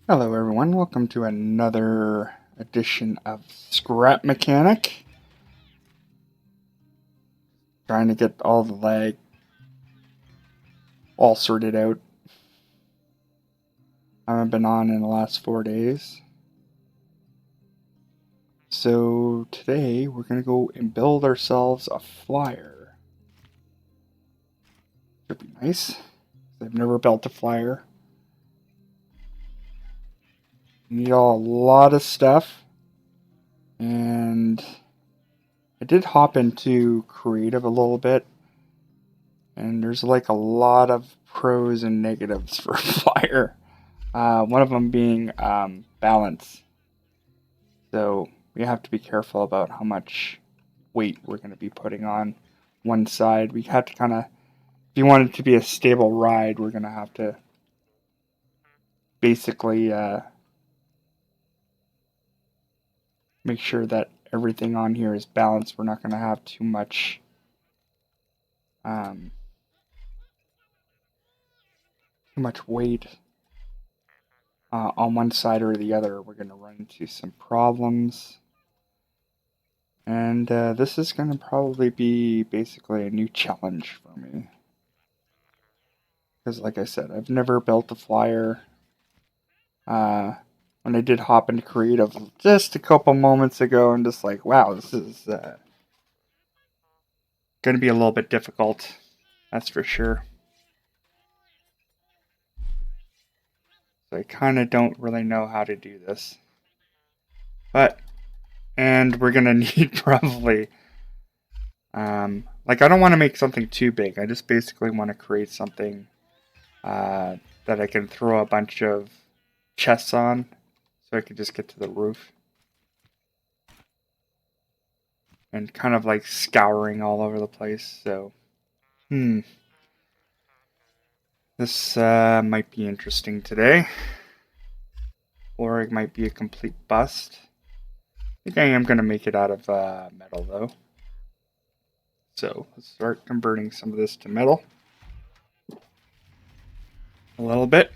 Hello everyone, welcome to another edition of Scrap Mechanic. Trying to get all the lag all sorted out. I haven't been on in the last 4 days. So today we're going to go and build ourselves a flyer. Should be nice. I've never built a flyer. You need a lot of stuff. And I did hop into creative a little bit. And there's like a lot of pros and negatives for a flyer. One of them being balance. So we have to be careful about how much weight we're going to be putting on one side. We have to kind of, if you want it to be a stable ride, we're going to have to basically make sure that everything on here is balanced. We're not going to have um, too much weight on one side or the other. We're going to run into some problems. And this is going to probably be basically a new challenge for me. Because, like I said, I've never built a flyer. When I did hop into creative just a couple moments ago, I'm just like, wow, this is going to be a little bit difficult. That's for sure. So I kind of don't really know how to do this. And we're going to need probably, I don't want to make something too big. I just basically want to create something that I can throw a bunch of chests on so I can just get to the roof. And kind of like scouring all over the place. So, this might be interesting today. Or it might be a complete bust. I think I am going to make it out of metal though. So let's start converting some of this to metal. A little bit.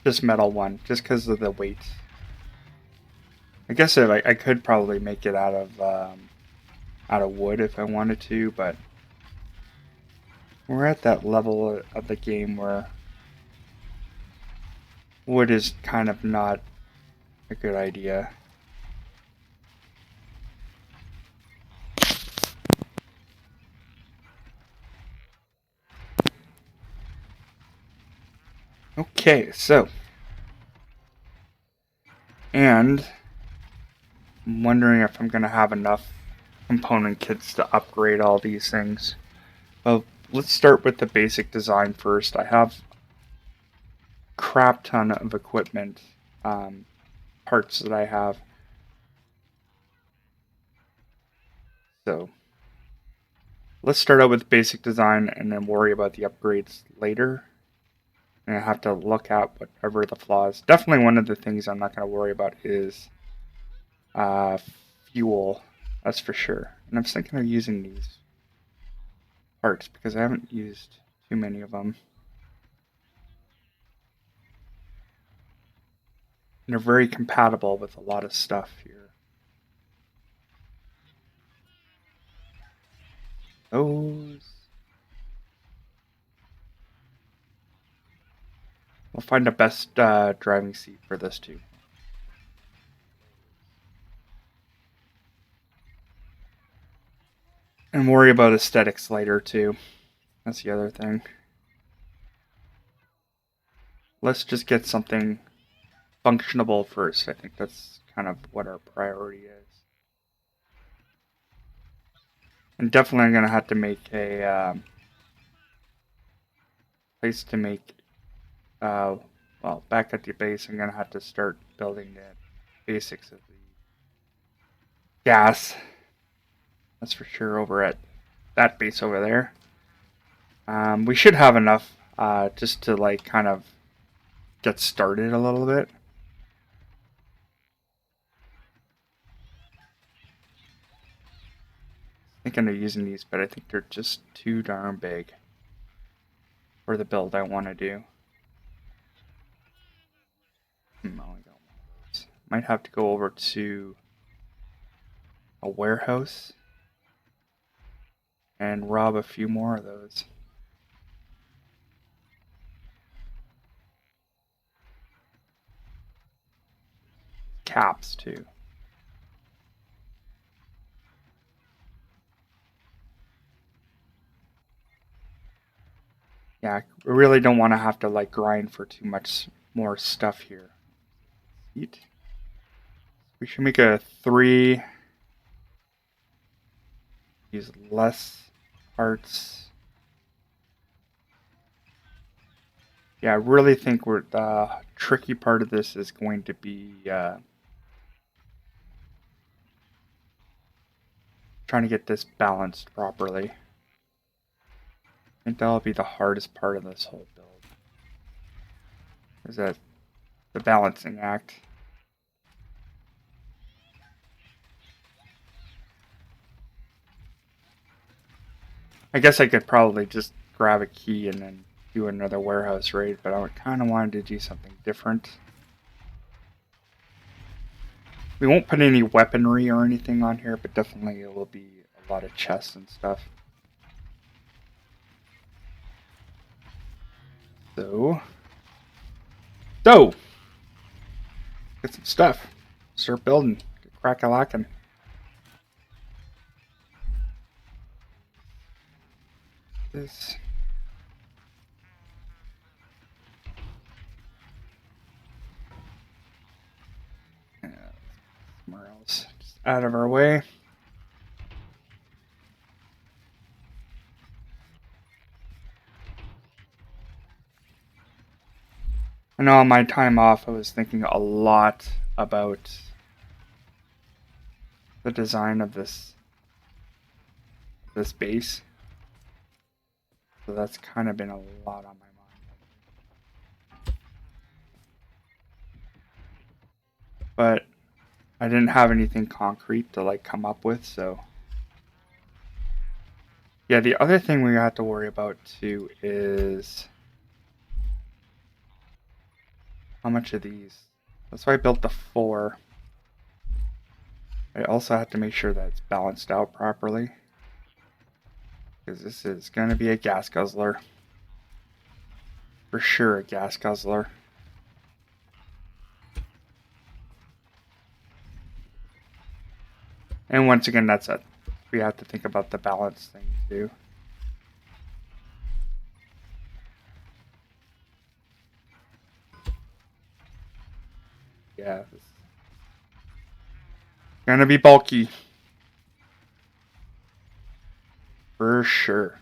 Just metal one, just because of the weight. I guess if I could probably make it out of wood if I wanted to, but we're at that level of the game where wood is kind of not a good idea. Okay, so. And I'm wondering if I'm going to have enough component kits to upgrade all these things. Well, let's start with the basic design first. I have a crap ton of equipment, parts that I have. So let's start out with basic design and then worry about the upgrades later. And I have to look at whatever the flaws. Definitely one of the things I'm not going to worry about is uh, fuel. That's for sure. And I'm thinking of using these parts because I haven't used too many of them. And they're very compatible with a lot of stuff here. Those. We'll find the best driving seat for this too. And worry about aesthetics later too. That's the other thing. Let's just get something functionable first. I think that's kind of what our priority is. And definitely I'm going to have to make a place to make, well, back at the base, I'm going to have to start building the basics of the gas. That's for sure over at that base over there. We should have enough just to like kind of get started a little bit. Thinking of using these, but I think they're just too darn big for the build I want to do. I only got one of those. Might have to go over to a warehouse and rob a few more of those. Caps too. Yeah, we really don't want to have to like grind for too much more stuff here. Eat. We should make a 3. Use less parts. Yeah, I really think the tricky part of this is going to be trying to get this balanced properly. I think that'll be the hardest part of this whole build. Is that the balancing act. I guess I could probably just grab a key and then do another warehouse raid, but I kind of wanted to do something different. We won't put any weaponry or anything on here, but definitely it will be a lot of chests and stuff. So, get some stuff. Start building. Get crack-a-lackin'. This. Somewhere else. Just out of our way. I know on my time off I was thinking a lot about the design of this base. So that's kind of been a lot on my mind. But I didn't have anything concrete to like come up with, so yeah, the other thing we have to worry about too is how much of these. That's why I built the 4. I also have to make sure that it's balanced out properly, because this is going to be a gas guzzler. For sure a gas guzzler. And once again, we have to think about the balance thing too. Yeah, it's gonna be bulky. For sure.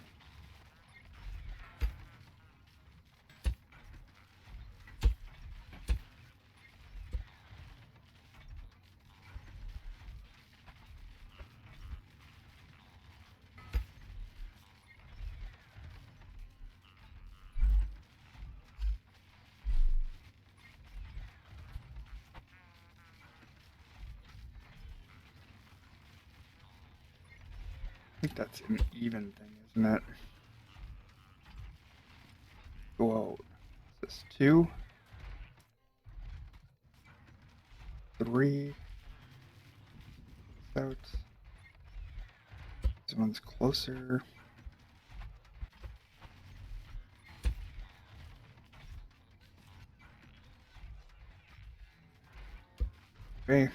I think that's an even thing, isn't it? Whoa. Is this 2? 3? Out. This one's closer. Okay.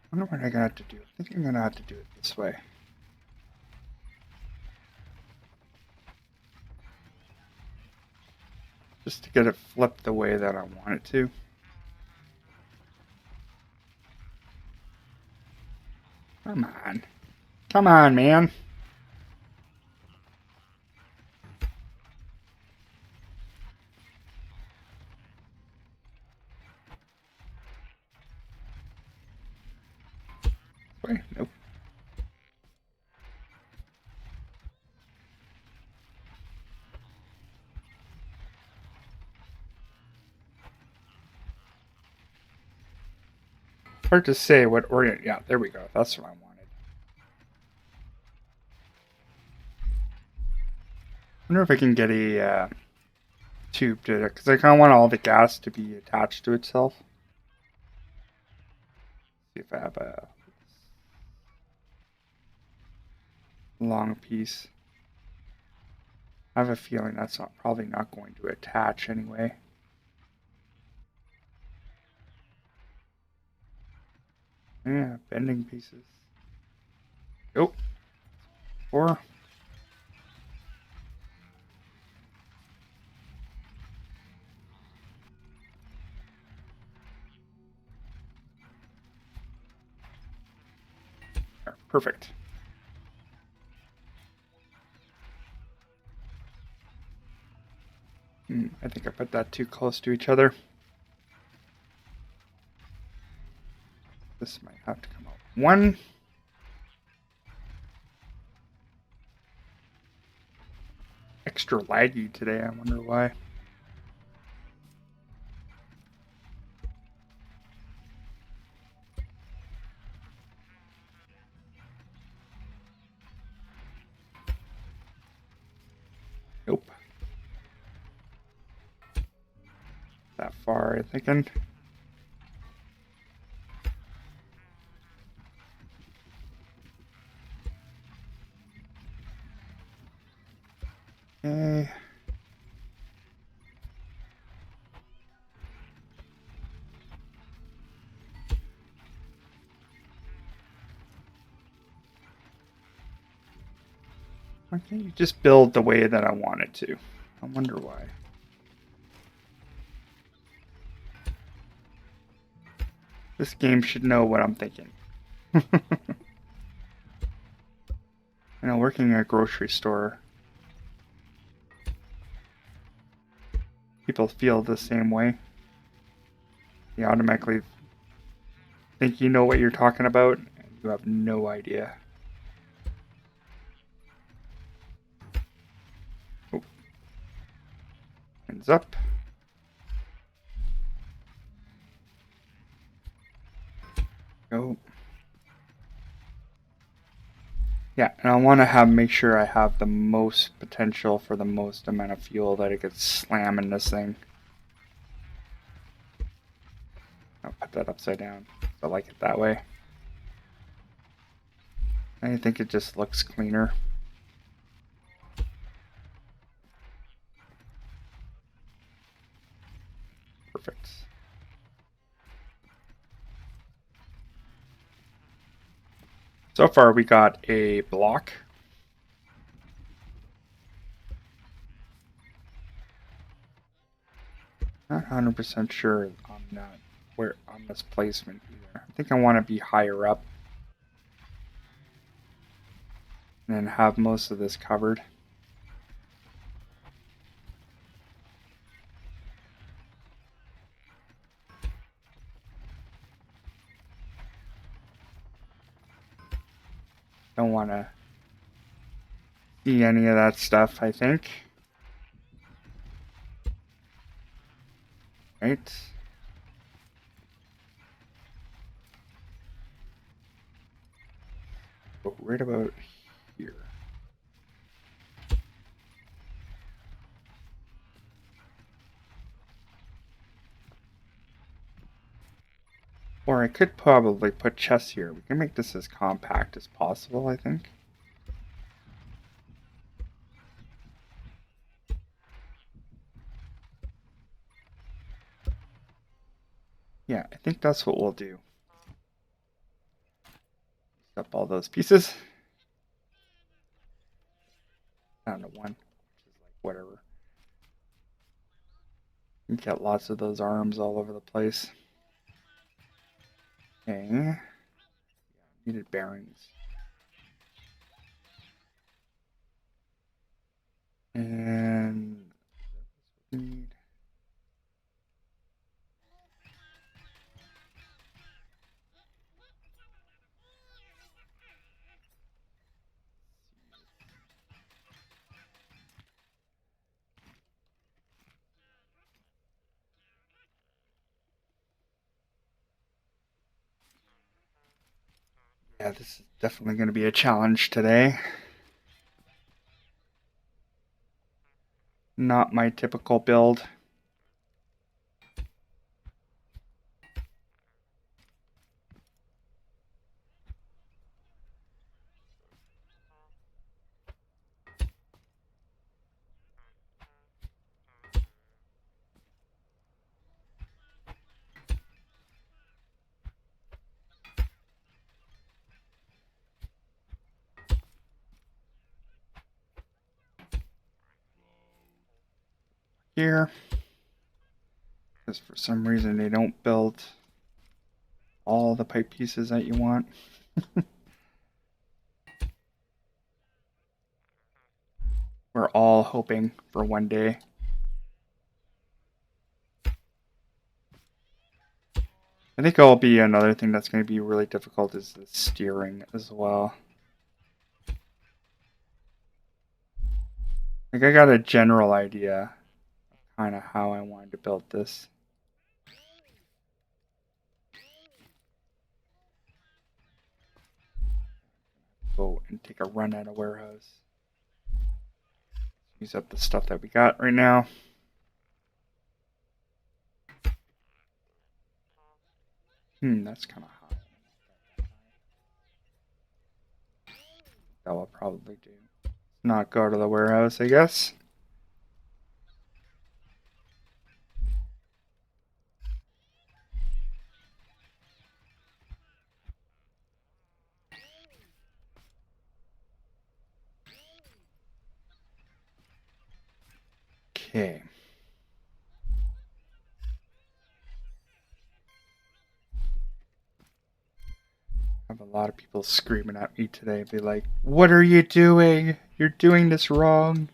I wonder what I'm gonna have to do. I think I'm gonna have to do it this way. Just to get it flipped the way that I want it to. Come on. Come on, man. way? Nope. Hard to say what orient. Yeah, there we go. That's what I wanted. Wonder if I can get a tube to it, because I kind of want all the gas to be attached to itself. See if I have a long piece. I have a feeling that's probably not going to attach anyway. Yeah, bending pieces. Oh, 4. There, perfect. I think I put that too close to each other. This might have to come out 1. Extra laggy today, I wonder why. Nope. That far, I thinking. Okay. Why can't you just build the way that I want it to? I wonder why. This game should know what I'm thinking. You know, working at a grocery store, people feel the same way. You automatically think you know what you're talking about, and you have no idea. Oh. Hands up. Go. Yeah, and I want to make sure I have the most potential for the most amount of fuel that I could slam in this thing. I'll put that upside down. I like it that way. I think it just looks cleaner. Perfect. So far we got a block. Not 100% sure on that, where on this placement either. I think I want to be higher up and then have most of this covered. Don't want to see any of that stuff, I think. Right? But right about here. Or I could probably put chests here. We can make this as compact as possible, I think. Yeah, I think that's what we'll do. Up all those pieces. Down to 1, which is like whatever. You get lots of those arms all over the place. Okay. Needed bearings. And we need. Yeah, this is definitely going to be a challenge today. Not my typical build. Here, because for some reason they don't build all the pipe pieces that you want. We're all hoping for one day. I think it'll be another thing that's going to be really difficult is the steering as well. Like I got a general idea of kind of how I wanted to build this. Go and take a run at a warehouse. Use up the stuff that we got right now. That's kind of high. That will probably do. Not go to the warehouse, I guess. Okay. I have a lot of people screaming at me today. Be like, "What are you doing? You're doing this wrong."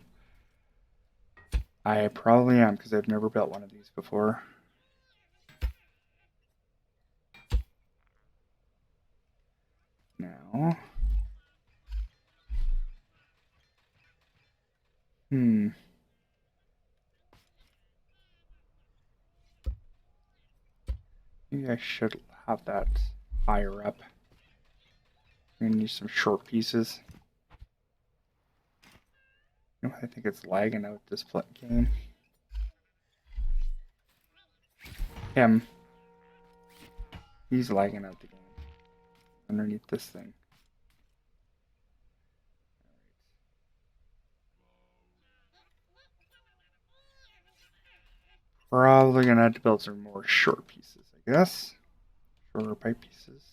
I probably am because I've never built one of these before. Now, maybe I should have that higher up. I'm gonna use some short pieces. I think it's lagging out this game. Him. He's lagging out the game. Underneath this thing. Probably gonna have to build some more short pieces, I guess. Shorter pipe pieces.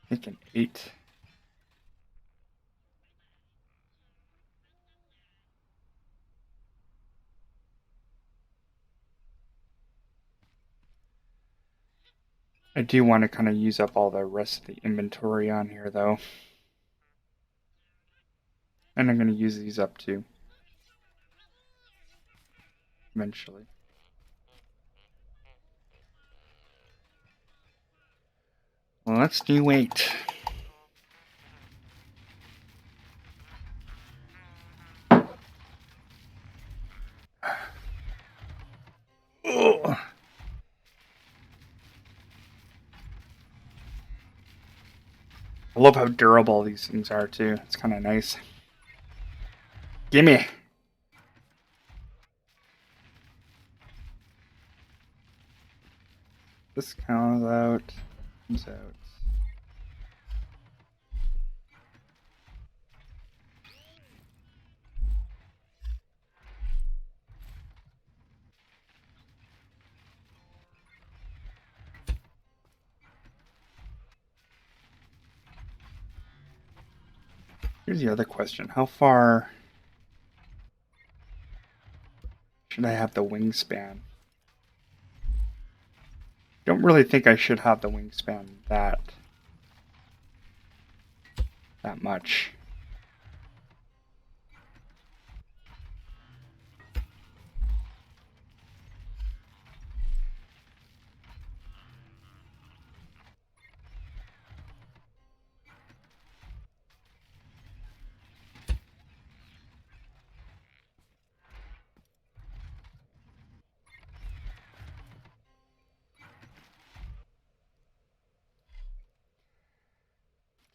I think an 8. I do want to kind of use up all the rest of the inventory on here, though. And I'm going to use these up too. Eventually. Well, let's do 8. Ugh. I love how durable these things are too. It's kind of nice. Gimme! This comes out. Comes out. Here's the other question. How far should I have the wingspan? Don't really think I should have the wingspan that much.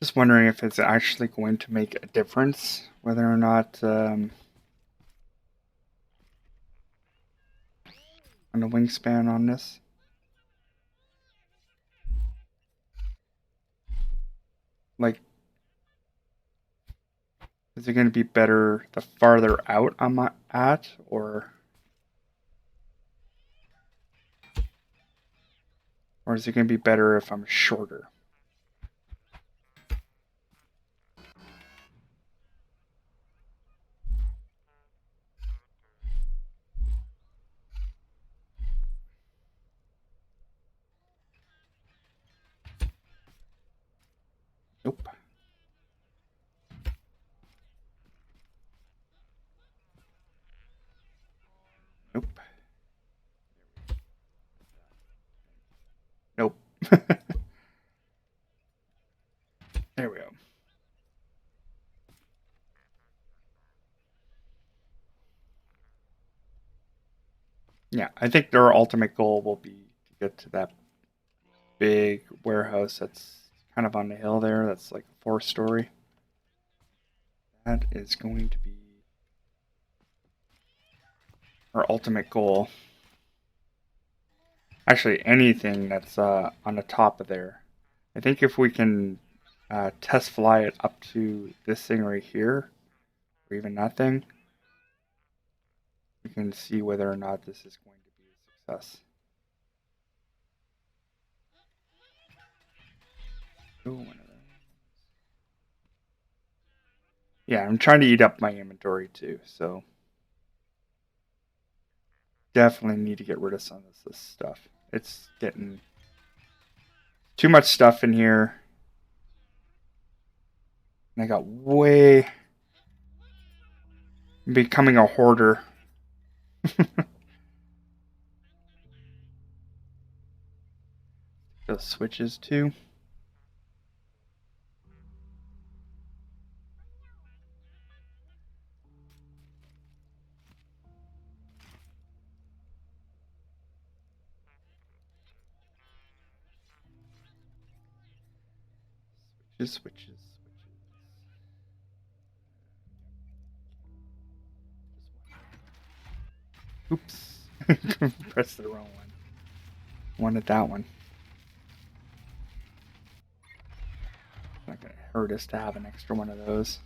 Just wondering if it's actually going to make a difference, whether or not on the wingspan on this. Like, is it going to be better the farther out I'm at, or is it going to be better if I'm shorter? Nope. Nope. Nope. There we go. Yeah, I think their ultimate goal will be to get to that big warehouse that's kind of on the hill there. That's like a 4-story. That is going to be our ultimate goal. Actually, anything that's on the top of there. I think if we can test fly it up to this thing right here, or even that thing, we can see whether or not this is going to be a success. Ooh, one of those. Yeah, I'm trying to eat up my inventory too, so definitely need to get rid of some of this stuff. It's getting too much stuff in here. And I got way becoming a hoarder. Those switches too. Switches. Oops. Pressed the wrong one. Wanted that one. It's not going to hurt us to have an extra one of those.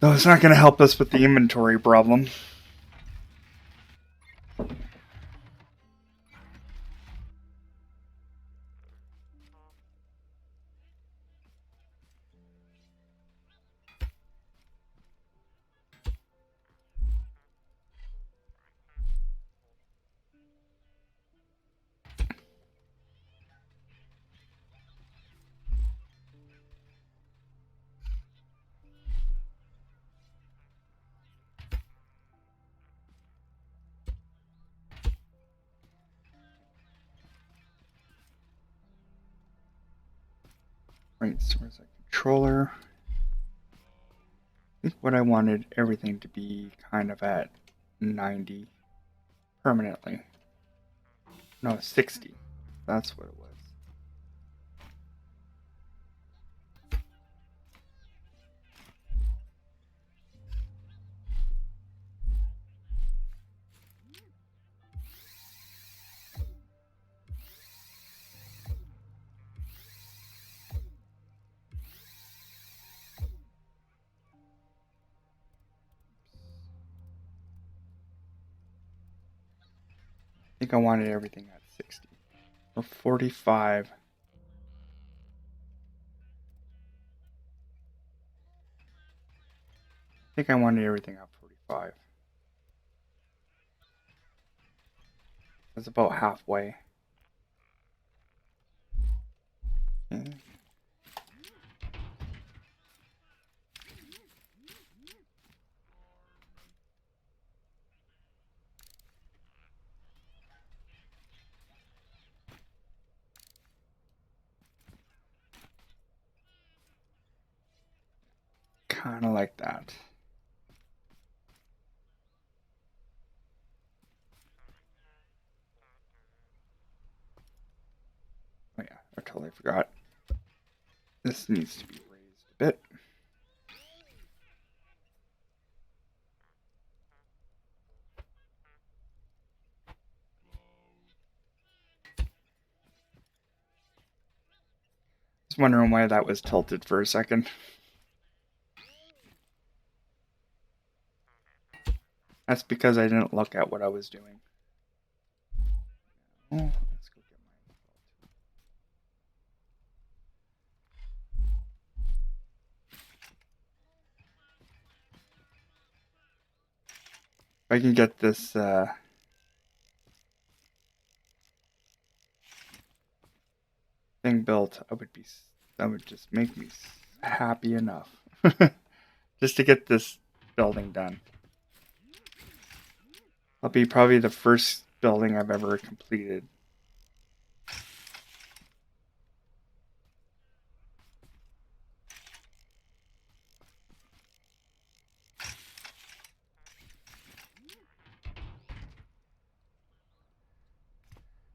Though it's not going to help us with the inventory problem. Right, so where's that controller? I think what I wanted everything to be kind of at 90 permanently. No, 60. That's what it was. I think I wanted everything at 60. Or 45. I think I wanted everything at 45. That's about halfway. Okay. Kind of like that. Oh yeah, our totally forgot. This needs to be raised a bit. Just wondering why that was tilted for a second. That's because I didn't look at what I was doing. Oh, let's go get if I can get this thing built, that would just make me happy enough. Just to get this building done. That'll be probably the first building I've ever completed.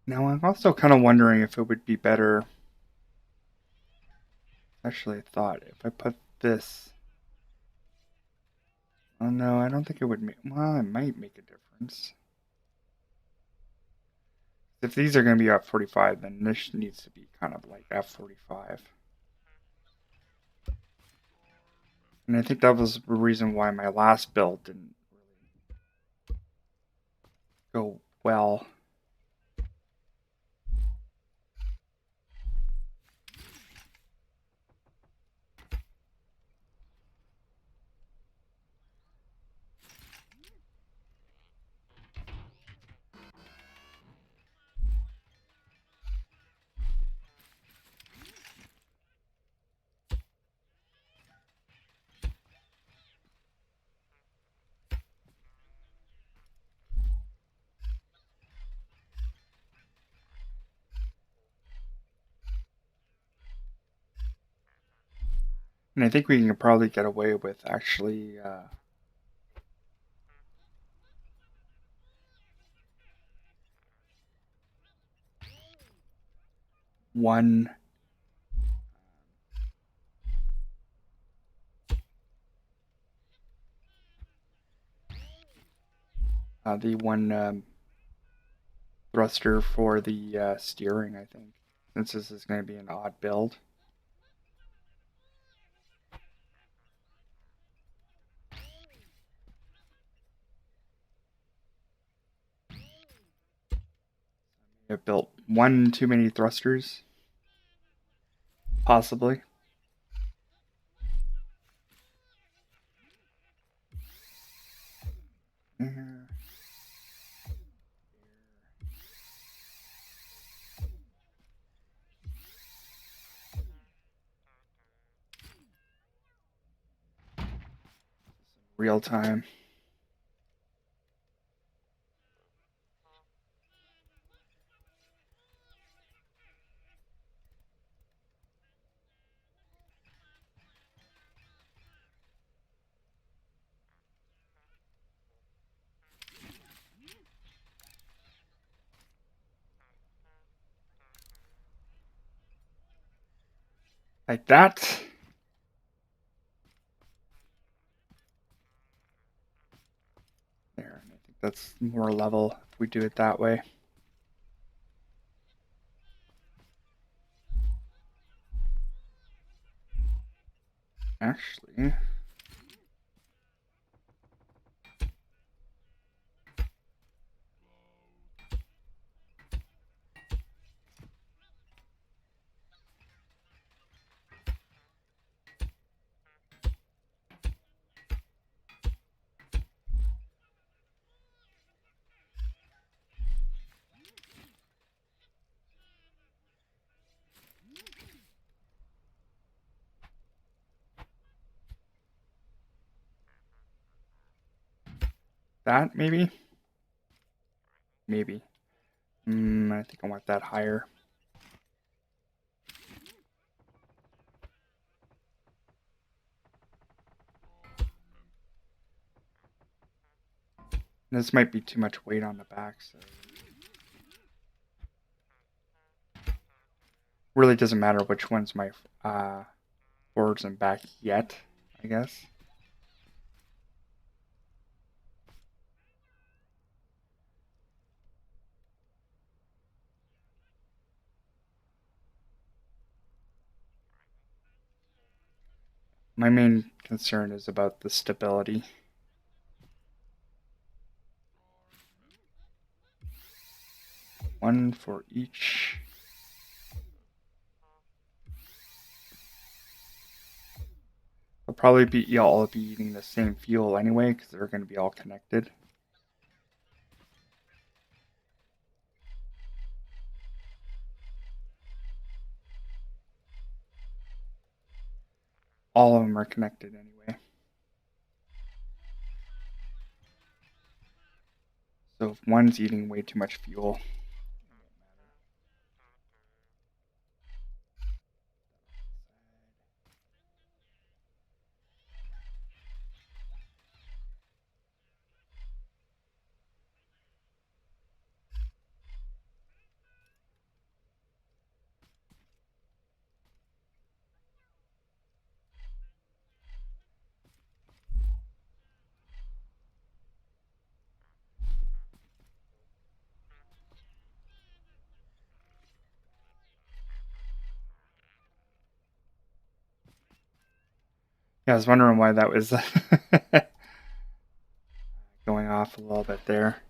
Now I'm also kind of wondering if it would be better. Actually, I thought if I put this. Oh no, I don't think it would make. Well, it might make a difference. If these are going to be at 45, then this needs to be kind of like at 45. And I think that was the reason why my last build didn't really go well. And I think we can probably get away with actually one the one thruster for the steering, I think, since this is going to be an odd build. I built one too many thrusters, possibly. Real time. Like that. There, and I think that's more level if we do it that way. Actually, that maybe? Maybe. I think I want that higher. This might be too much weight on the back, so Really doesn't matter which one's my forwards and back yet, I guess. My main concern is about the stability. One for each. They'll probably be all be eating the same fuel anyway because they're going to be all connected. All of them are connected anyway. So if one's eating way too much fuel, yeah, I was wondering why that was going off a little bit there.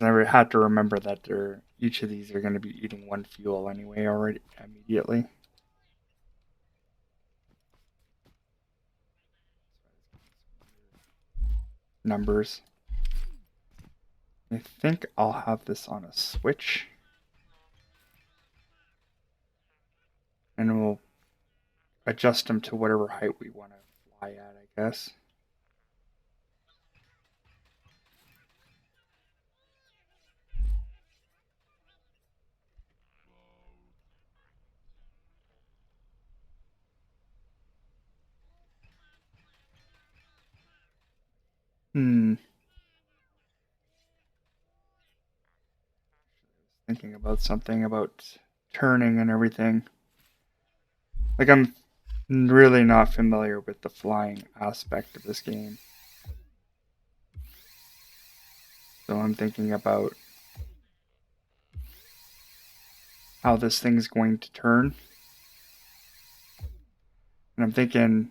I had to remember that each of these are going to be eating one fuel anyway already immediately. Numbers. I think I'll have this on a switch. And we'll adjust them to whatever height we want to fly at, I guess. Thinking about something about turning and everything. Like, I'm really not familiar with the flying aspect of this game. So I'm thinking about how this thing's going to turn. And I'm thinking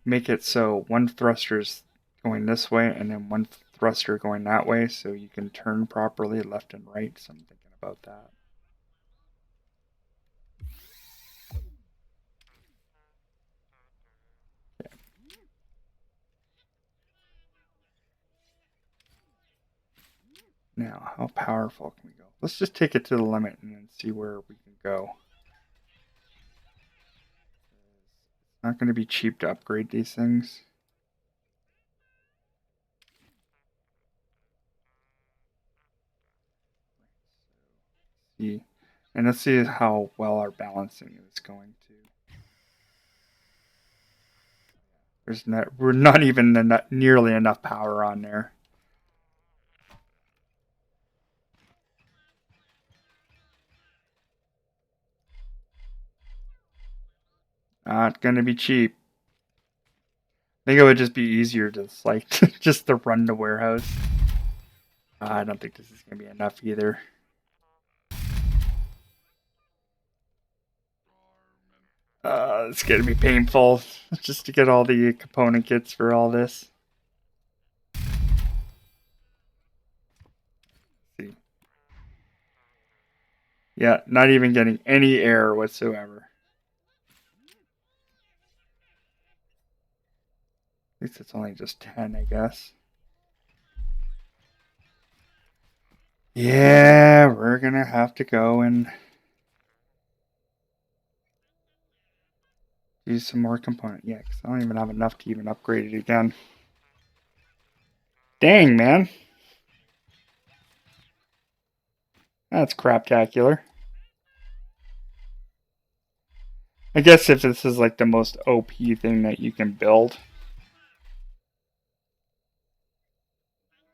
make it so one thruster's going this way and then one thruster going that way so you can turn properly left and right. So I'm thinking about that. Yeah. Now, how powerful can we go? Let's just take it to the limit and then see where we can go. It's not going to be cheap to upgrade these things. See, and let's see how well our balancing is going to. We're not even nearly enough power on there. Not gonna be cheap. I think it would just be easier to like just to run the warehouse. I don't think this is gonna be enough either. It's gonna be painful just to get all the component kits for all this. See. Yeah, not even getting any air whatsoever. At least it's only just 10, I guess. Yeah, we're gonna have to go and do some more component. Yeah, because I don't even have enough to even upgrade it again. Dang, man. That's craptacular. I guess if this is like the most OP thing that you can build,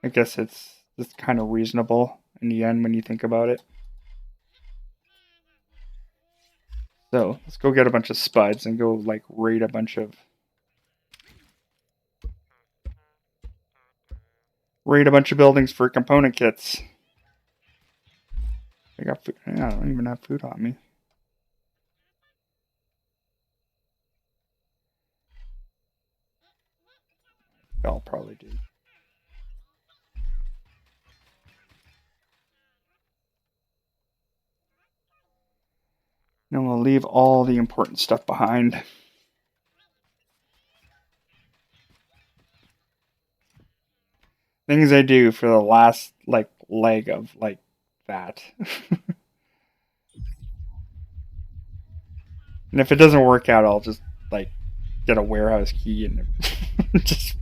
I guess it's kind of reasonable in the end when you think about it. So let's go get a bunch of spuds and go like raid a bunch of buildings for component kits. I got food. I don't even have food on me. I'll probably do. And we'll leave all the important stuff behind. Things I do for the last like leg of like that. And if it doesn't work out, I'll just like get a warehouse key and just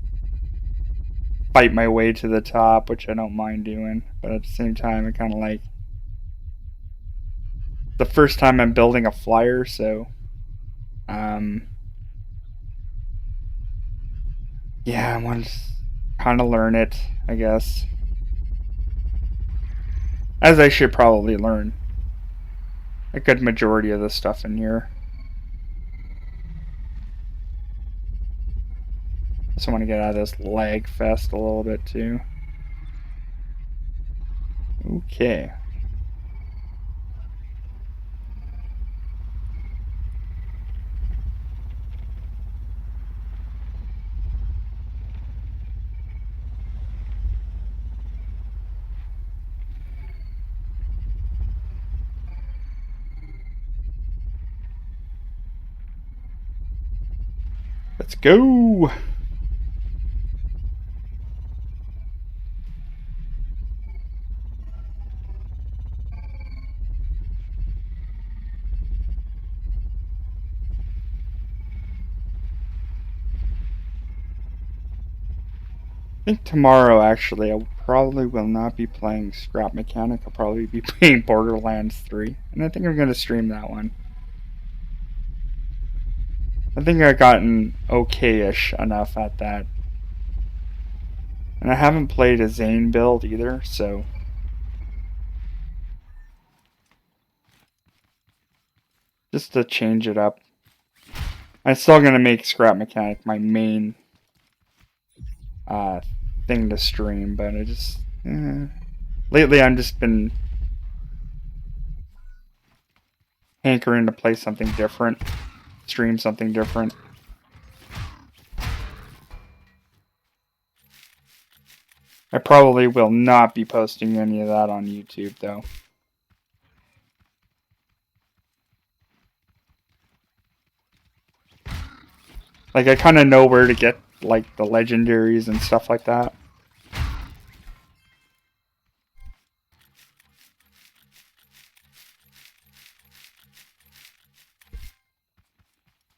fight my way to the top, which I don't mind doing. But at the same time, I kind of like the first time I'm building a flyer, so yeah, I want to kind of learn it, I guess, as I should probably learn a good majority of the stuff in here. Also want to get out of this lag fest a little bit too. Okay. Let's go! I think tomorrow, actually, I probably will not be playing Scrap Mechanic. I'll probably be playing Borderlands 3. And I think I'm going to stream that one. I think I've gotten okay-ish enough at that. And I haven't played a Zane build either, so just to change it up. I'm still going to make Scrap Mechanic my main thing to stream, but I just... lately I've just been hankering to play something different, stream something different. I probably will not be posting any of that on YouTube, though. Like, I kind of know where to get, like, the legendaries and stuff like that.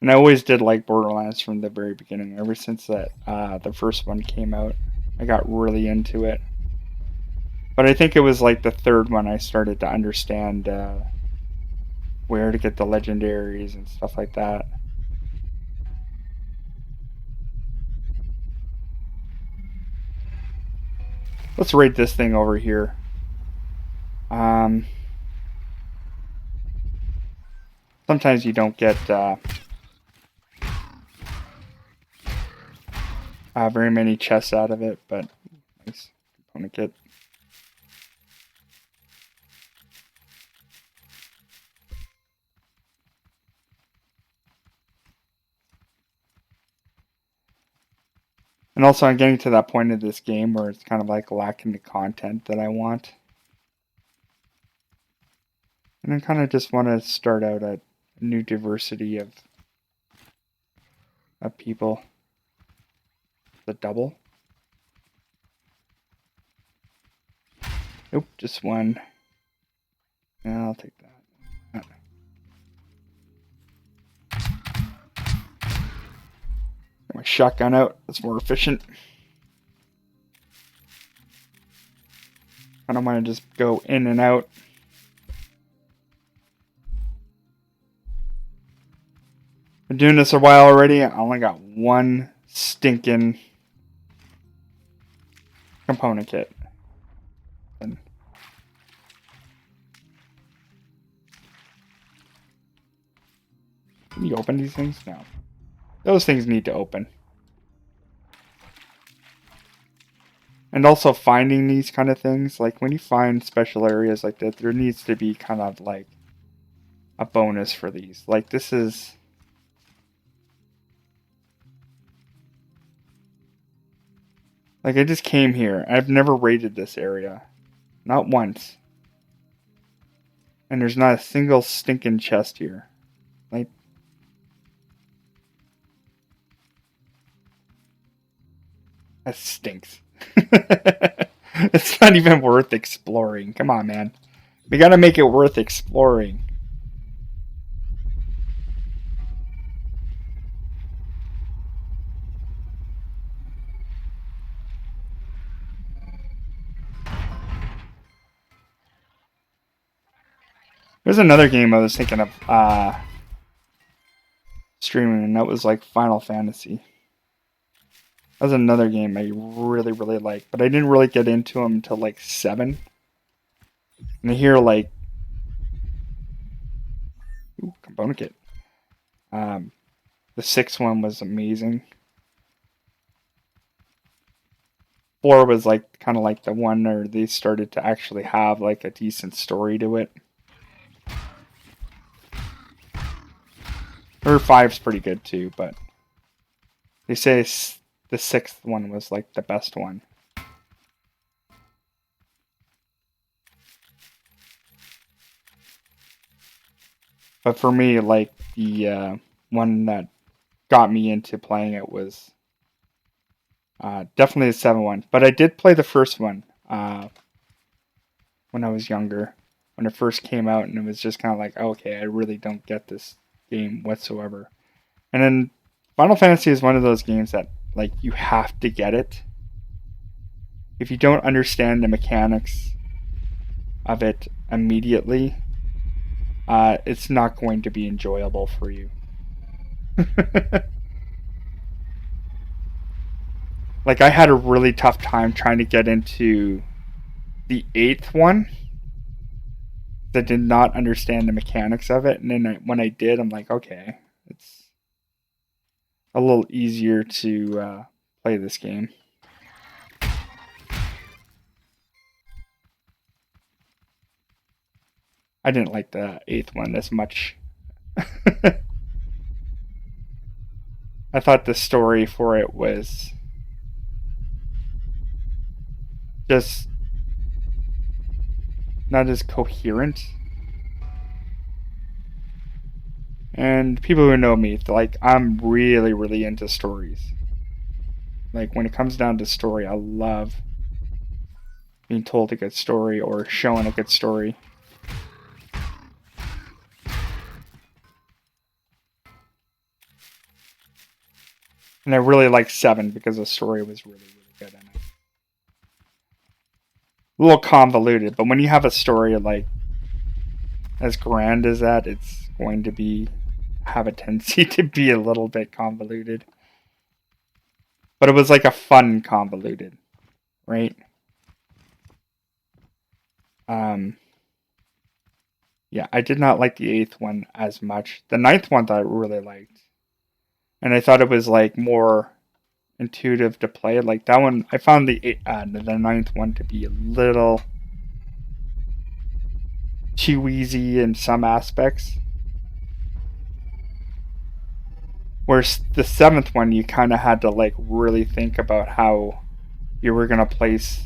And I always did like Borderlands from the very beginning. Ever since that the first one came out, I got really into it. But I think it was like the third one I started to understand where to get the legendaries and stuff like that. Let's rate this thing over here. Sometimes you don't get very many chests out of it, but nice component kit. And also I'm getting to that point of this game where it's kind of like lacking the content that I want. And I kind of just want to start out a new diversity of people. The double. Nope, just one. Yeah, I'll take that. Get my shotgun out. That's more efficient. I don't want to just go in and out. Been doing this a while already. I only got one stinking component kit. And Can you open these things? No. Those things need to open. And also finding these kind of things, like when you find special areas like that, there needs to be kind of like a bonus for these. Like this is... Like I just came here. I've never raided this area. Not once. And there's not a single stinking chest here. Like... That stinks. It's not even worth exploring. Come on, man. We gotta make it worth exploring. There's another game I was thinking of streaming, and that was like Final Fantasy. That was another game I really, really liked, but I didn't really get into them until like 7. And I hear like... Ooh, component kit. The 6th one was amazing. 4 was like kind of like the one where they started to actually have like a decent story to it. Or 5's pretty good too, but they say the 6th one was like the best one. But for me, like the one that got me into playing it was definitely the 7th one. But I did play the first one when I was younger, when it first came out, and it was just kind of like, okay, I really don't get this game whatsoever. And then Final Fantasy is one of those games that like you have to get it. If you don't understand the mechanics of it immediately, it's not going to be enjoyable for you. Like I had a really tough time trying to get into the 8th one. I did not understand the mechanics of it, and then when I did, I'm like, okay, it's a little easier to play this game. I didn't like the 8th one as much. I thought the story for it was just not as coherent. And people who know me, like, I'm really, really into stories. Like, when it comes down to story, I love being told a good story or shown a good story. And I really like 7 because the story was really, really good in it. A little convoluted, but when you have a story like as grand as that, it's going to have a tendency to be a little bit convoluted. But it was like a fun convoluted, right? Yeah, I did not like the 8th one as much. The 9th one I really liked. And I thought it was like more intuitive to play. Like that one, I found the 9th one to be a little too easy in some aspects. Whereas the 7th one, you kind of had to like really think about how you were gonna place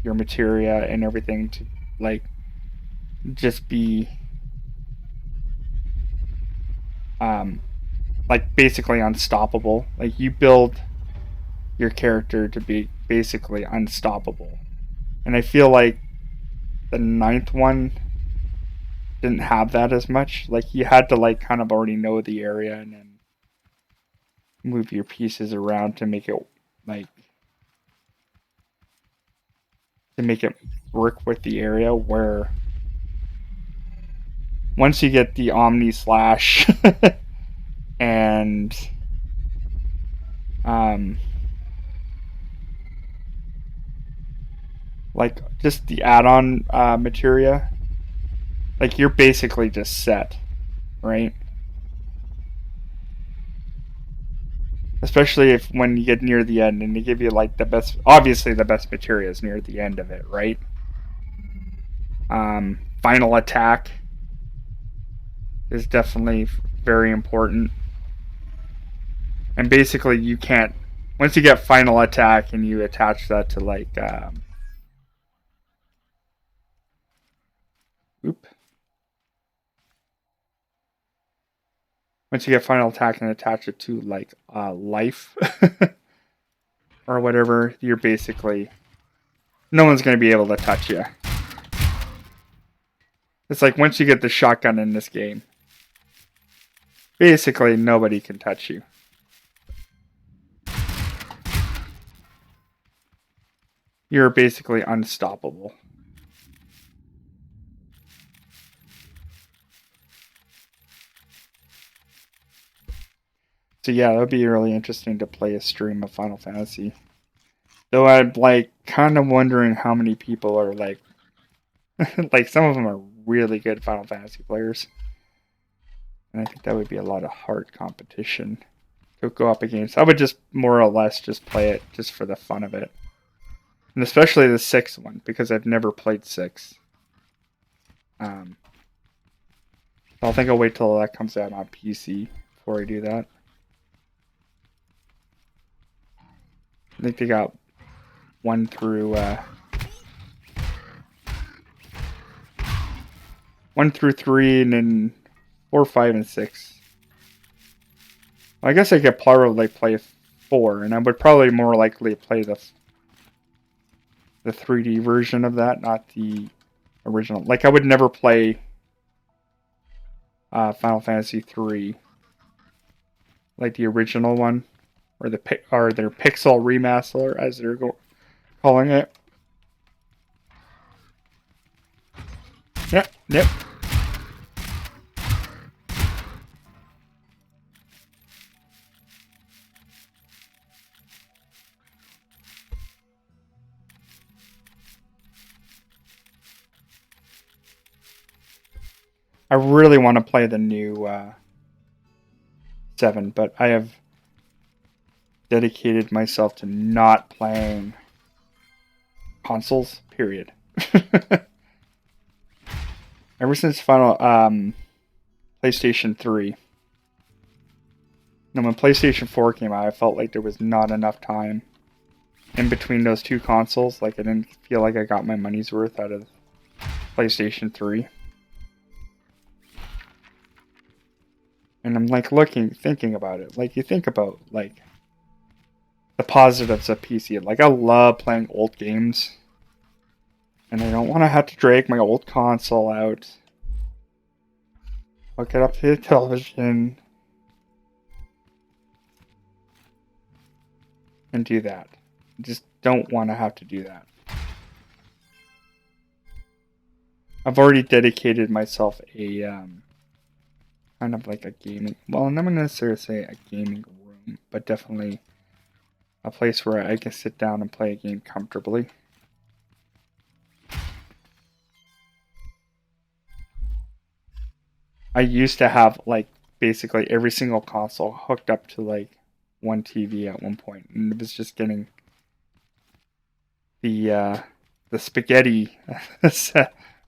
your materia and everything to like just be like basically unstoppable. Like you build your character to be basically unstoppable. And I feel like the 9th one didn't have that as much. Like you had to like kind of already know the area and then move your pieces around to make it like work with the area, where once you get the Omni Slash and like just the add-on materia, like you're basically just set, right? especially if when you get near the end and they give you like the best, obviously the best materials near the end of it, right? Final attack is definitely very important, and basically you can't, once you get final attack and you attach that to like oop, once you get final attack and attach it to like life or whatever, you're basically, no one's going to be able to touch you. It's like once you get the shotgun in this game, basically nobody can touch you. You're basically unstoppable. So yeah, that would be really interesting to play a stream of Final Fantasy. Though I'm like kind of wondering how many people are like, like some of them are really good Final Fantasy players, and I think that would be a lot of hard competition to go up against. I would just more or less just play it just for the fun of it, and especially the 6th one because I've never played 6. I think I'll wait till that comes out on PC before I do that. I think they got 1 through 1 through 3, and then 4, 5, and 6. Well, I guess I could probably play 4, and I would probably more likely play the 3D version of that, not the original. Like I would never play Final Fantasy 3, like the original one, or their pixel remaster as they're calling it. Yep. I really want to play the new 7, but I have dedicated myself to not playing consoles, period. Ever since final PlayStation 3. And when PlayStation 4 came out, I felt like there was not enough time in between those two consoles. Like I didn't feel like I got my money's worth out of PlayStation 3. And I'm like thinking about it. Like you think about like the positives of PC. Like I love playing old games, and I don't want to have to drag my old console out, hook it up to the television, and do that. I just don't want to have to do that. I've already dedicated myself a kind of like a gaming, well, I'm not going to necessarily say a gaming room, but definitely a place where I can sit down and play a game comfortably. I used to have like basically every single console hooked up to like one TV at one point, and it was just getting the spaghetti.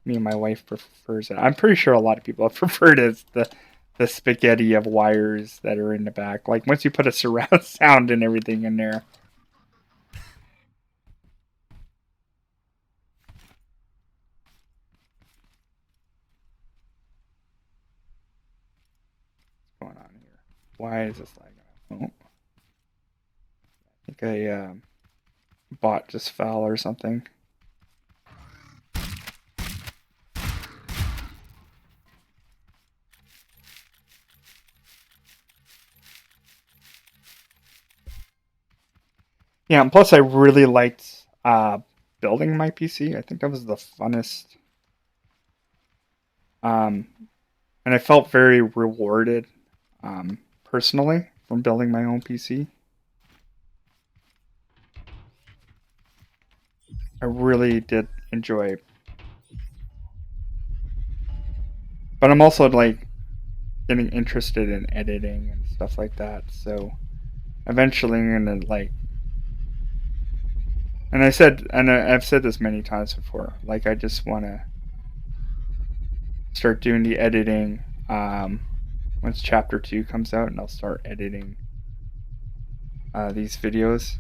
Me and my wife prefers it. I'm pretty sure a lot of people have preferred it as the spaghetti of wires that are in the back. Like once you put a surround sound and everything in there. What's going on here? Why is this lagging? Oh. I think a bot just fell or something. Yeah, and plus I really liked building my PC. I think that was the funnest. And I felt very rewarded personally from building my own PC. I really did enjoy it. But I'm also like getting interested in editing and stuff like that. So eventually I'm gonna like, and I've said this many times before, like I just want to start doing the editing once chapter 2 comes out, and I'll start editing these videos.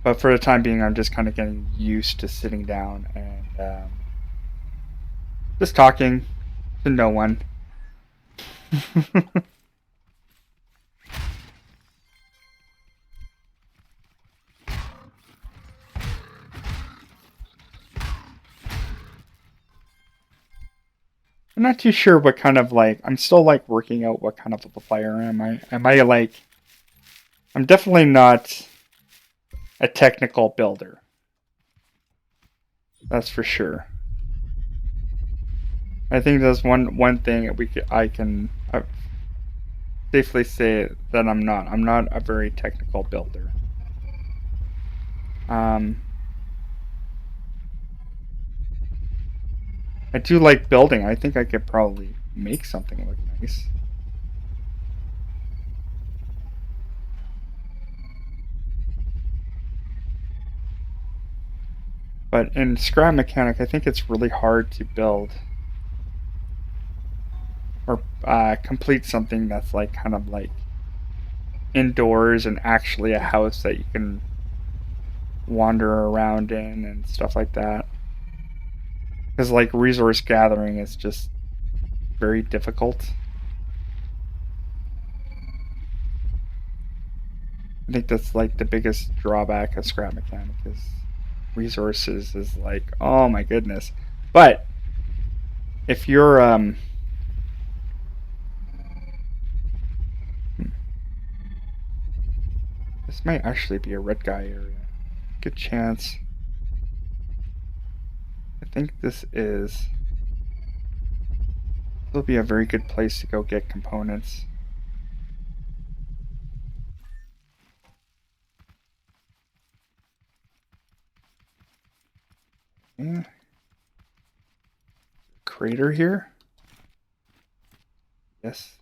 But for the time being, I'm just kind of getting used to sitting down and just talking to no one. I'm not too sure what kind of like, I'm still like working out what kind of a player am I. Am I like, I'm definitely not a technical builder. That's for sure. I think that's one thing I can safely say that I'm not. I'm not a very technical builder. I do like building. I think I could probably make something look nice. But in Scrap Mechanic, I think it's really hard to build or complete something that's like kind of like indoors and actually a house that you can wander around in and stuff like that. Because like resource gathering is just very difficult. I think that's like the biggest drawback of Scrap Mechanic is resources is like, oh my goodness. But if you're this might actually be a red guy area. Good chance. I think this will be a very good place to go get components. Yeah. Crater here? Yes.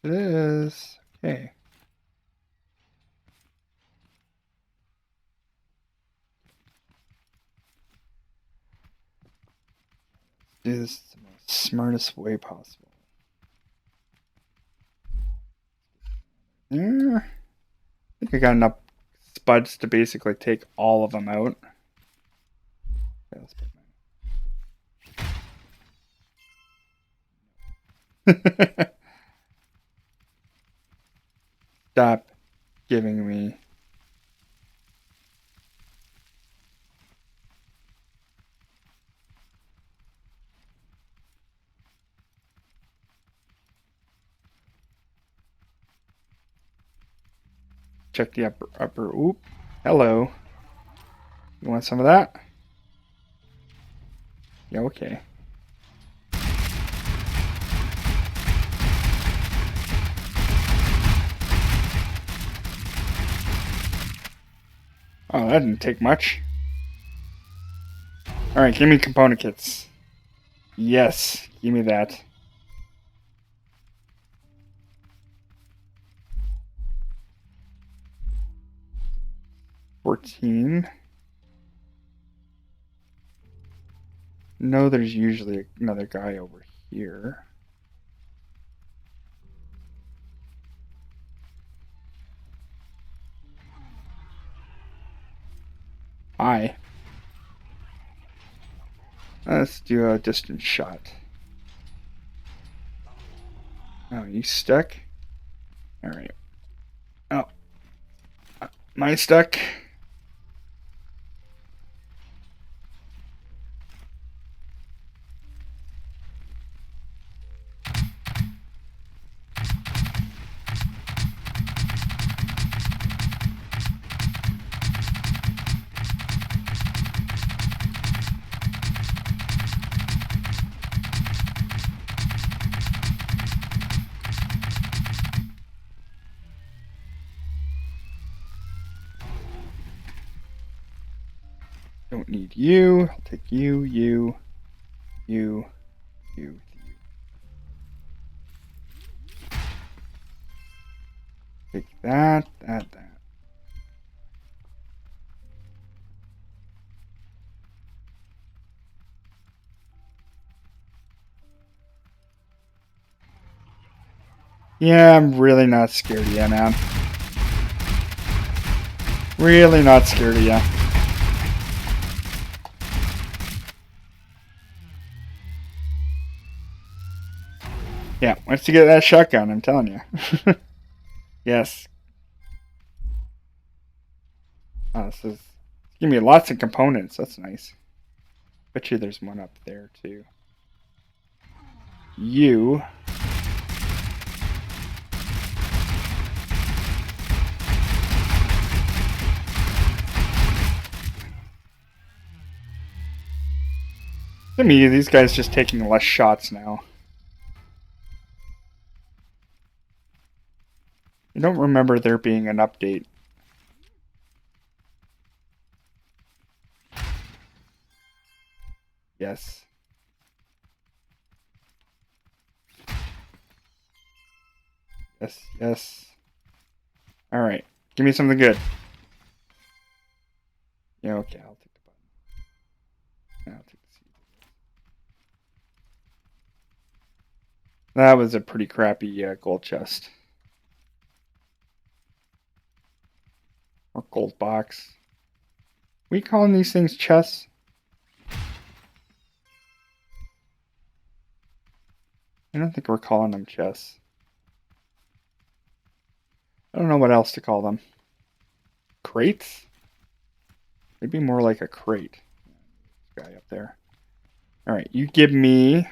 It is. Okay. Do this the most smartest way possible. There. I think I got enough spuds to basically take all of them out. Okay, let's put mine. Stop giving me. Check the upper. Oop. Hello. You want some of that? Yeah, okay. Oh, that didn't take much. Alright, give me component kits. Yes, give me that. $14. No, there's usually another guy over here. Hi. Let's do a distance shot. Oh, you stuck? Alright. Oh. Am I stuck? Don't need you. I'll take you, you. Take that. Yeah, I'm really not scared of you, man. Really not scared of you. Yeah, once you get that shotgun, I'm telling you. Yes. Oh, this is give me lots of components. That's nice. Bet you there's one up there too. You. To me, these guys just taking less shots now. I don't remember there being an update. Yes. Yes. Alright. Give me something good. Yeah, okay, I'll take the button. I'll take the seed. That was a pretty crappy gold chest. Or gold box. We calling these things chests? I don't think we're calling them chests. I don't know what else to call them. Crates? Maybe more like a crate. This guy up there. Alright, you give me...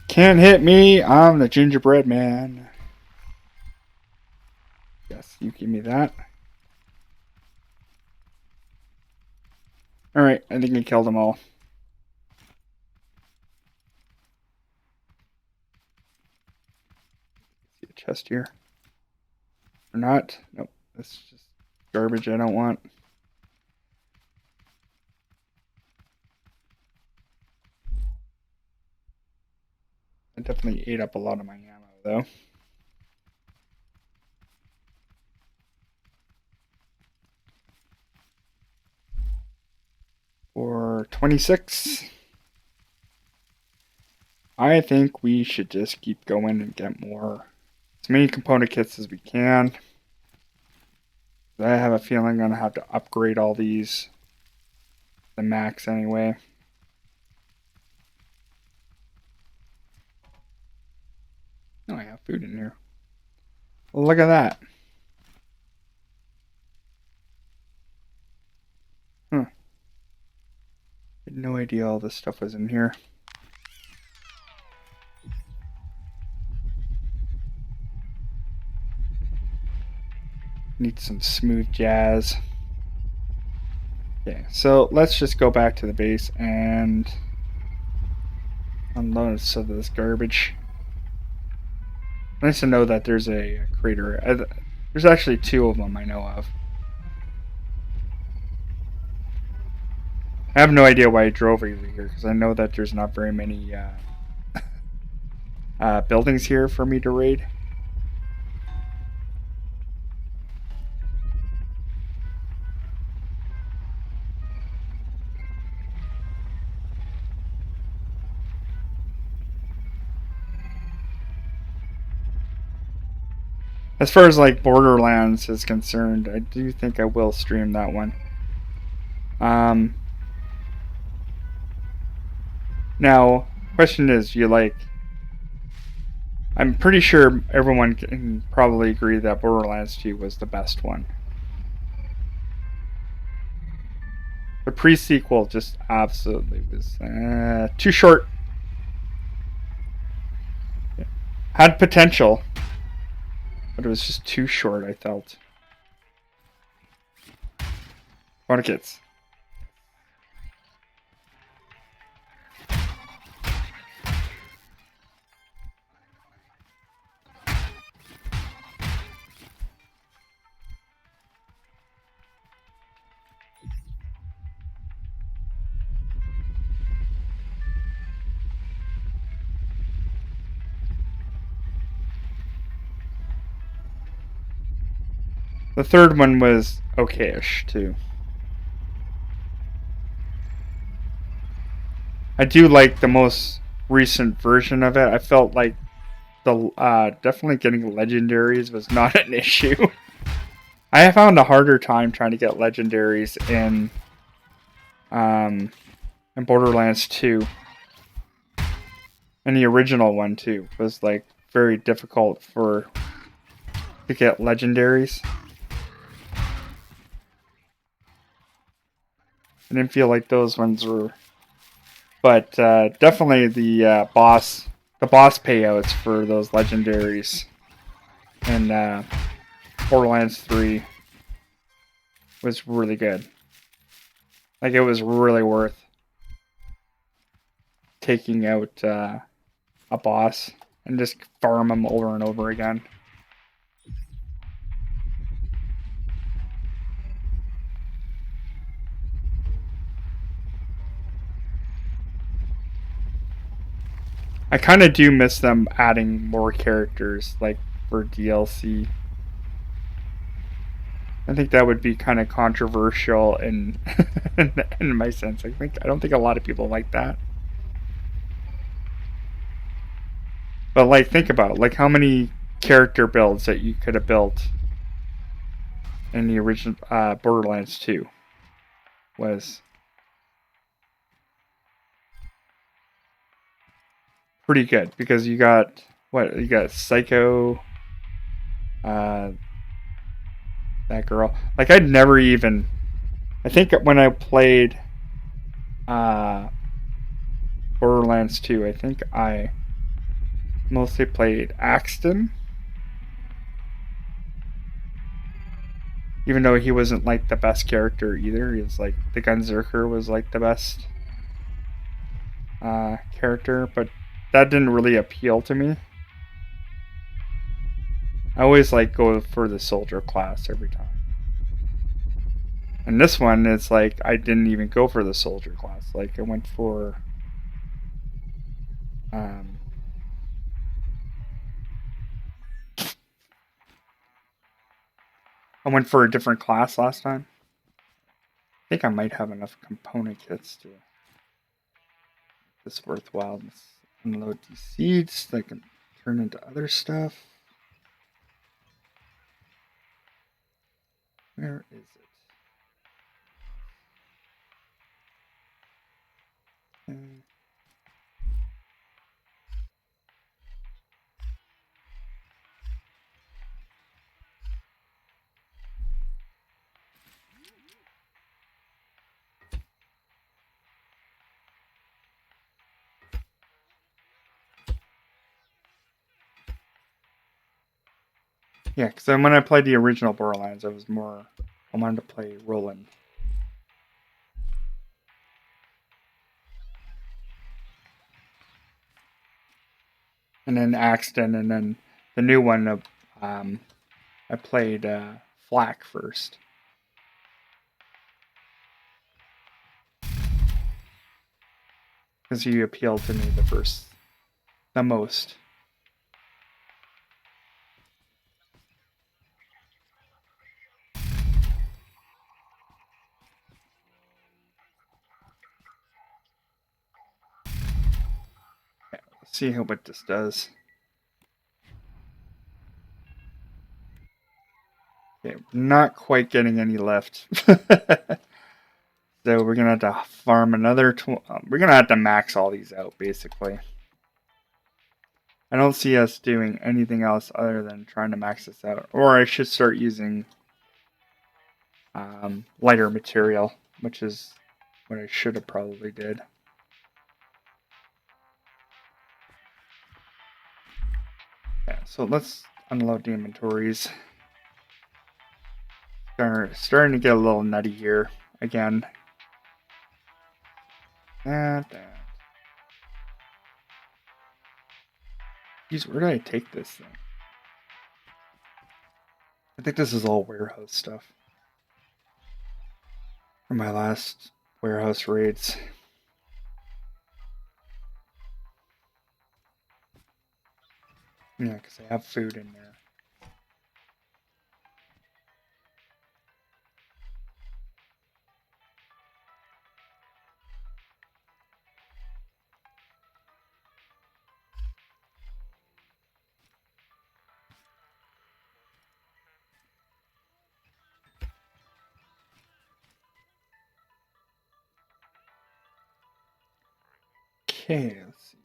Can't hit me, I'm the gingerbread man. Yes, you give me that. Alright, I think I killed them all. See a chest here. Or not? Nope, that's just garbage I don't want. I definitely ate up a lot of my ammo, though. For 26, I think we should just keep going and get more, as many component kits as we can. I have a feeling I'm going to have to upgrade all these, the max anyway. Oh, I have food in here. Well, look at that. Huh. I had no idea all this stuff was in here. Need some smooth jazz. Okay, so let's just go back to the base and unload some of this garbage. Nice to know that there's a crater. There's actually two of them I know of. I have no idea why I drove over here, because I know that there's not very many buildings here for me to raid. As far as like Borderlands is concerned, I do think I will stream that one. Now, question is, you like... I'm pretty sure everyone can probably agree that Borderlands 2 was the best one. The pre-sequel just absolutely was too short. Had potential, but it was just too short, I felt. What a kids. The third one was okayish too. I do like the most recent version of it. I felt like the definitely getting legendaries was not an issue. I found a harder time trying to get legendaries um, in Borderlands 2, and the original one too was like very difficult to get legendaries. I didn't feel like those ones were, but definitely the boss payouts for those legendaries in Borderlands 3 was really good. Like it was really worth taking out a boss and just farm them over and over again. I kind of do miss them adding more characters, like for DLC. I think that would be kind of controversial in in my sense. I don't think a lot of people like that. But like, think about it. Like how many character builds that you could have built in the original Borderlands 2 was pretty good because you got Psycho, uh, that girl. Like I'd never even. I think when I played uh, Borderlands 2, I think I mostly played Axton, even though he wasn't like the best character either. He was like the Gunzerker was like the best character, but that didn't really appeal to me. I always like go for the soldier class every time. And this one, it's like I didn't even go for the soldier class. Like um, I went for a different class last time. I think I might have enough component kits to this worthwhile. Let's unload these seeds that can turn into other stuff. Where is it? Yeah, because when I played the original Borderlands, I wanted to play Roland. And then Axton, and then the new one, I played Flak first. Because he appealed to me the most. Yeah, let's see what this does. Okay, not quite getting any left. So we're gonna have to farm another. We're gonna have to max all these out, basically. I don't see us doing anything else other than trying to max this out. Or I should start using lighter material, which is what I should have probably did. Yeah, so let's unload the inventories. Starting to get a little nutty here again. Jeez, where did I take this thing? I think this is all warehouse stuff from my last warehouse raids. Yeah, because I have food in there. Okay, let's see.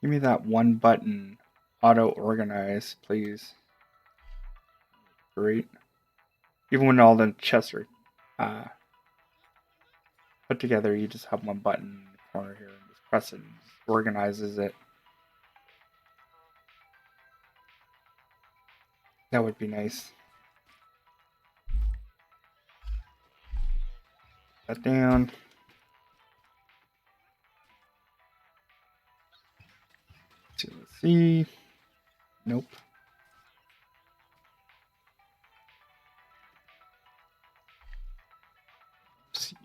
Give me that one button, auto organize, please. Great. Even when all the chests are put together, you just have one button in the corner here and just press it and it organizes it. That would be nice. That down. Let's see. Nope. Seeds.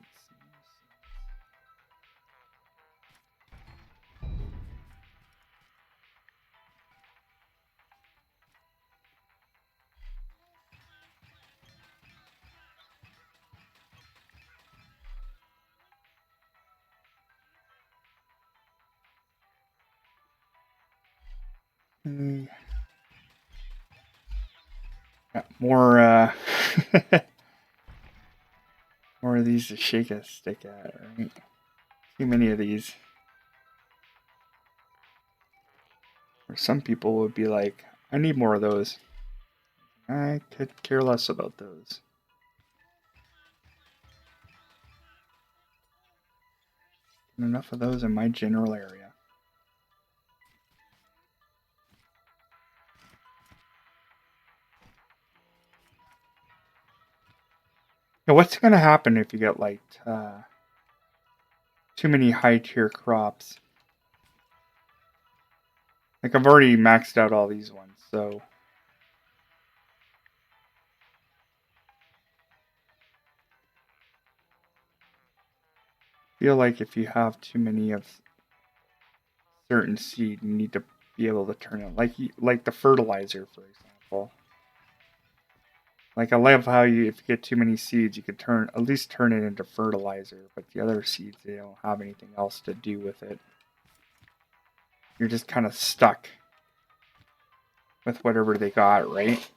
Got more more of these to shake a stick at, right? Too many of these. Or some people would be like, I need more of those. I could care less about those. Enough of those in my general area. Now, what's going to happen if you get like too many high tier crops? Like I've already maxed out all these ones, so I feel like if you have too many of certain seed, you need to be able to turn it like the fertilizer, for example. Like I love how if you get too many seeds, you could at least turn it into fertilizer, but the other seeds, they don't have anything else to do with it. You're just kind of stuck with whatever they got, right?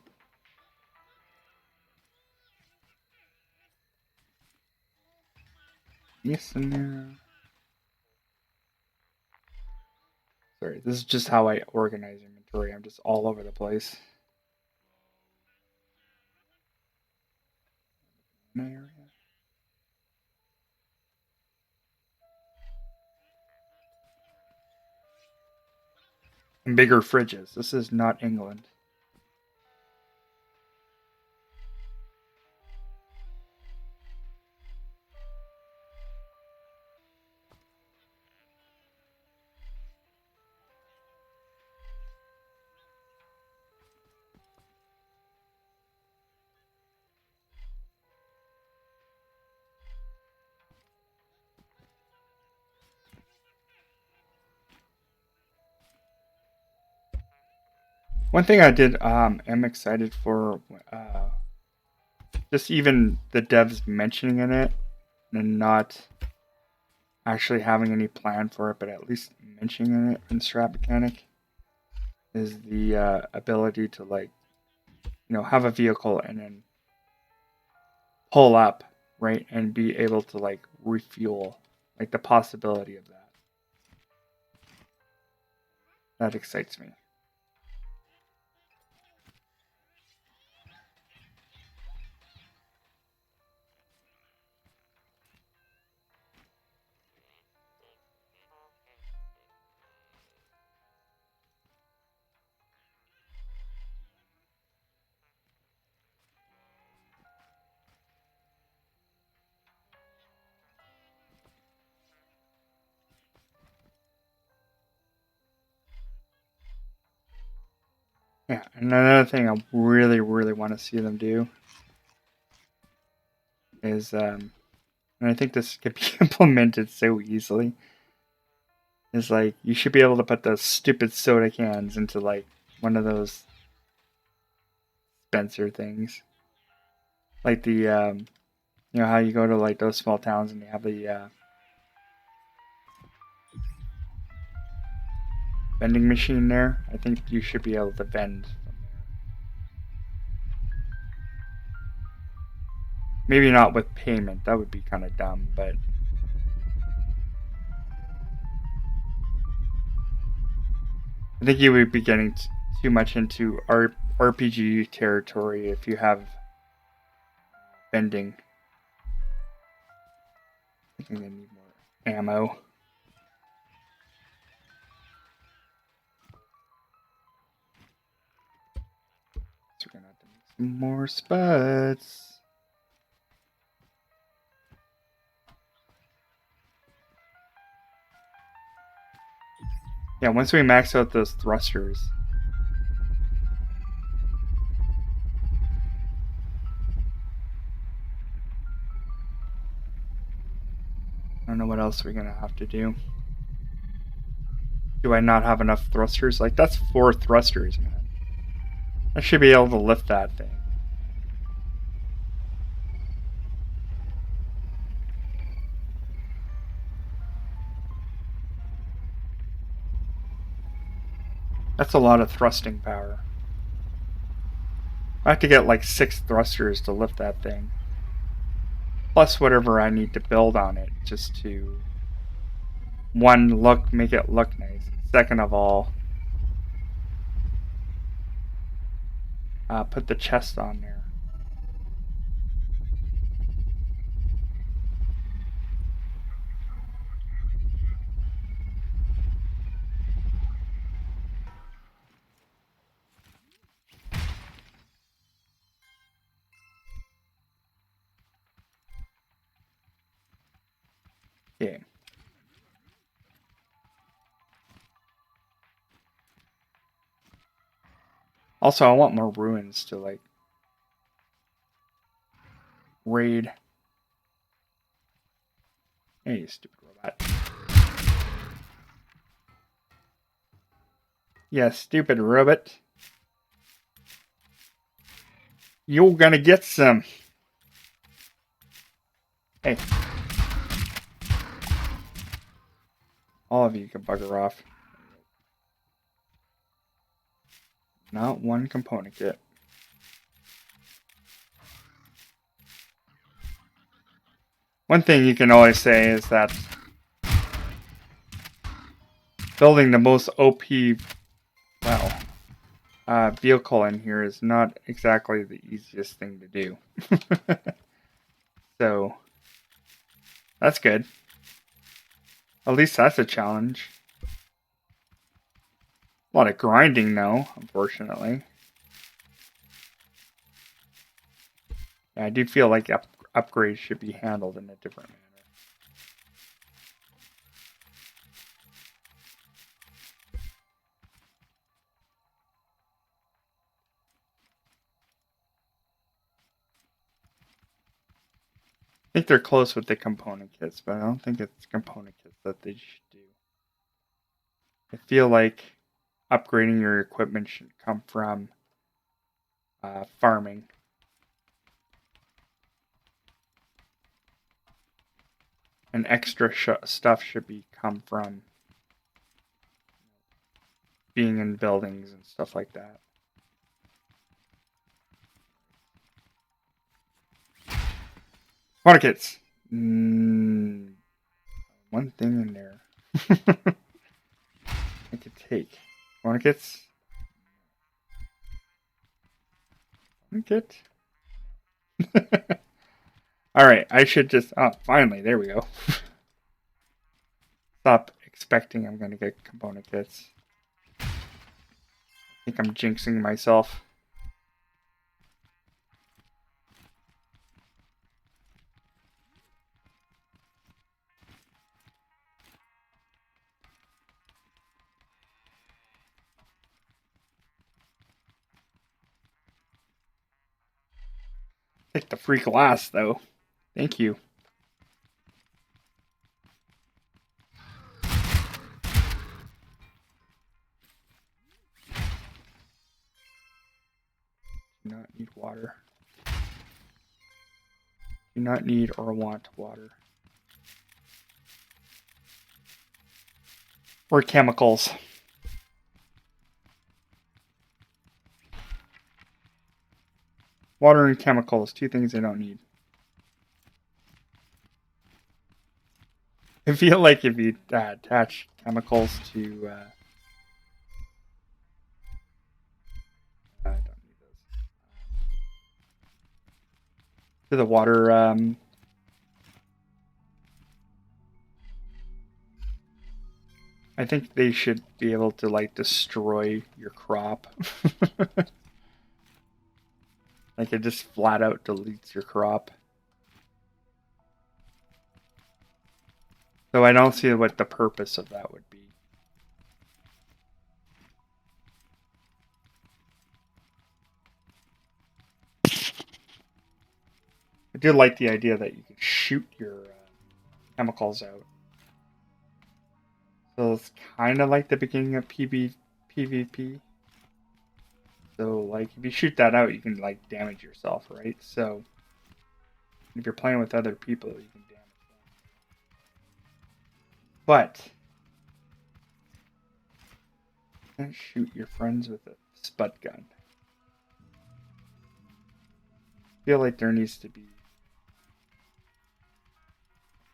Yes, and sorry, this is just how I organize inventory. I'm just all over the place. And bigger fridges. This is not England. One thing I did, am excited for, just even the devs mentioning it and not actually having any plan for it, but at least mentioning it in Strat Mechanic, is the ability to have a vehicle and then pull up, right, and be able to refuel, like the possibility of that. That excites me. Yeah, and another thing I really, really want to see them do is, and I think this could be implemented so easily, is like you should be able to put those stupid soda cans into like one of those Spencer things, like the how you go to like those small towns and they have the vending machine there. I think you should be able to vend from there. Maybe not with payment. That would be kind of dumb, but I think you would be getting too much into RPG territory if you have vending. I think they need more ammo. So we're gonna have to make some more spuds. Yeah, once we max out those thrusters. I don't know what else we're gonna have to do. Do I not have enough thrusters? Like, that's 4 thrusters, man. I should be able to lift that thing. That's a lot of thrusting power. I have to get like 6 thrusters to lift that thing. Plus whatever I need to build on it just to, one, make it look nice. Second of all, put the chest on there. Okay. Also, I want more ruins to like raid. Hey, you stupid robot. Yeah, stupid robot. You're gonna get some. Hey. All of you can bugger off. Not one component kit. One thing you can always say is that building the most OP, vehicle in here is not exactly the easiest thing to do. So, that's good. At least that's a challenge. A lot of grinding, though, unfortunately. Yeah, I do feel like upgrades should be handled in a different manner. I think they're close with the component kits, but I don't think it's component kits that they should do. I feel like upgrading your equipment should come from farming. And extra stuff should come from being in buildings and stuff like that. Component kits. One thing in there. I could take. Component kits. Component kit. Alright, I should just... Oh, finally, there we go. Stop expecting I'm going to get component kits. I think I'm jinxing myself. Take the free glass, though. Thank you. Do not need water. Do not need or want water. Or chemicals. Water and chemicals, 2 things I don't need. I feel like if you attach chemicals to I don't need those to the water. I think they should be able to like destroy your crop. Like it just flat out deletes your crop. So I don't see what the purpose of that would be. I do like the idea that you could shoot your chemicals out. So it's kind of like the beginning of PvP. So like if you shoot that out, you can like damage yourself, right? So if you're playing with other people, you can damage them. But you can't shoot your friends with a spud gun. I feel like there needs to be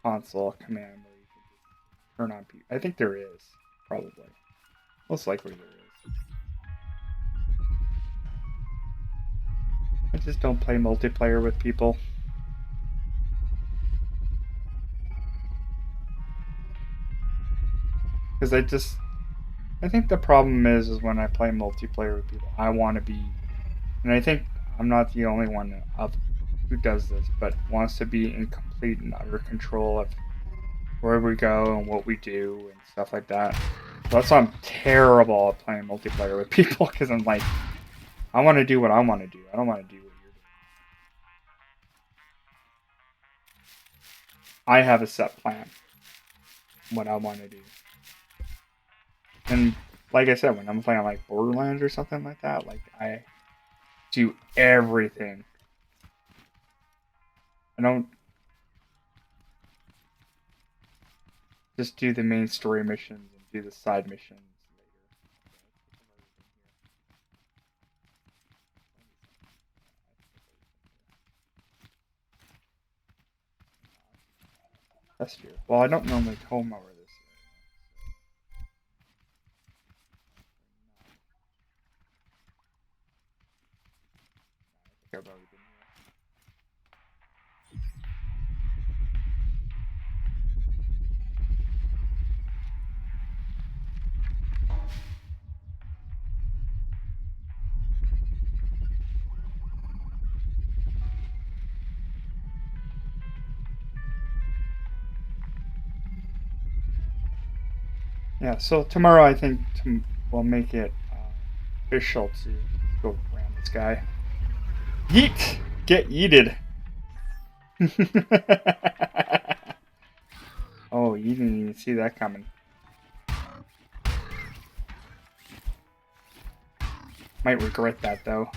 a console command where you can just turn on people. I think there is, probably. Most likely there is. I just don't play multiplayer with people. Because I think the problem is when I play multiplayer with people, I want to be, and I think I'm not the only one who does this, but wants to be in complete and utter control of where we go and what we do and stuff like that. So that's why I'm terrible at playing multiplayer with people, because I'm like, I want to do what I want to do. I don't want to do what you're doing. I have a set plan, what I want to do. And like I said, when I'm playing like Borderlands or something like that, like I do everything. I don't just do the main story missions and do the side missions later. Test here. Well, I don't normally comb over this. I think I've already been here. Yeah, so tomorrow I think we'll make it official to go around this guy. Yeet! Get yeeted! Oh, you didn't even see that coming. Might regret that though.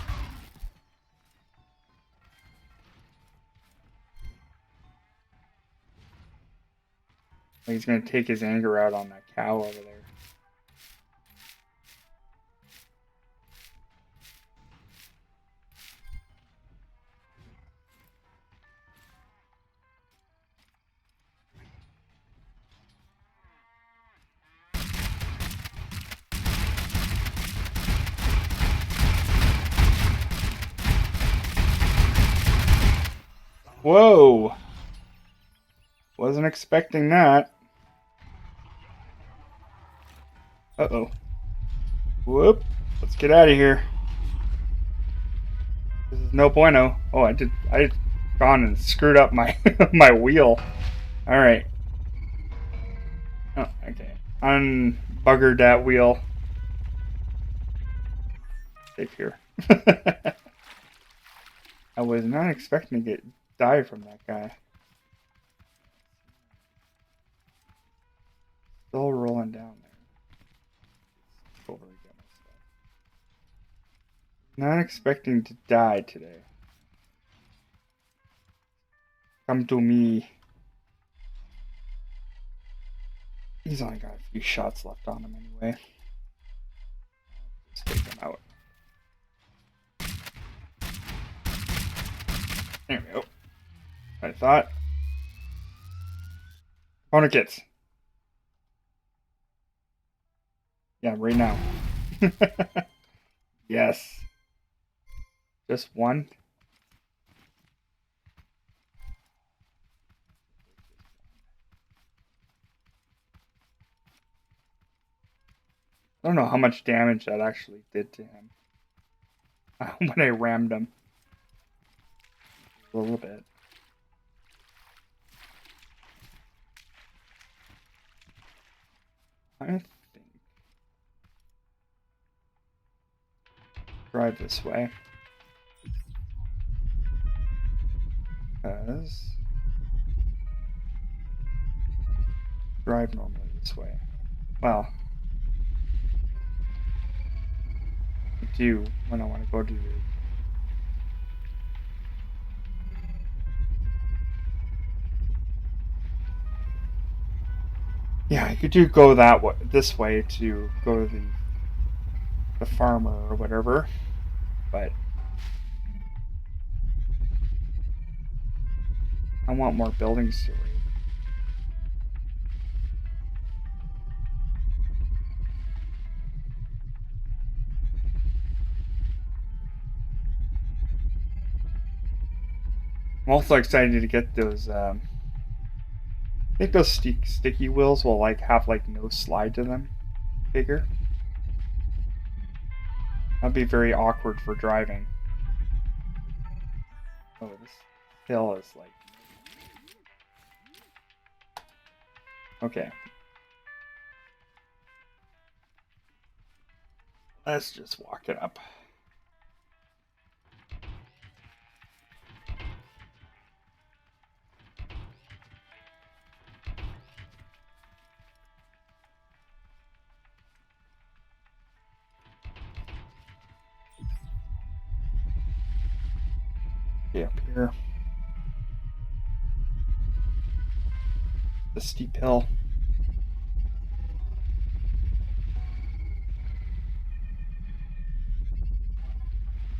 He's gonna take his anger out on that cow over there. Whoa! Wasn't expecting that. Uh-oh. Whoop. Let's get out of here. This is no bueno. Oh, I gone and screwed up my my wheel. Alright. Oh, okay. Unbuggered that wheel. Safe here. I was not expecting to die from that guy. Still rolling down there. Over and get my stuff. Not expecting to die today. Come to me. He's only got a few shots left on him anyway. Let's take him out. There we go. I thought. Corner kits. Yeah, right now. Yes. Just one. I don't know how much damage that actually did to him when I rammed him. A little bit. I think drive this way. Because drive normally this way. Well, I do when I want to go to the yeah, I could do go that way, this way to go to the farmer or whatever, but I want more buildings to raid. I'm also excited to get those. I think those sticky wheels will like have like no slide to them, bigger. That'd be very awkward for driving. Oh, this hill is like okay. Let's just walk it up. Okay, up here. The steep hill.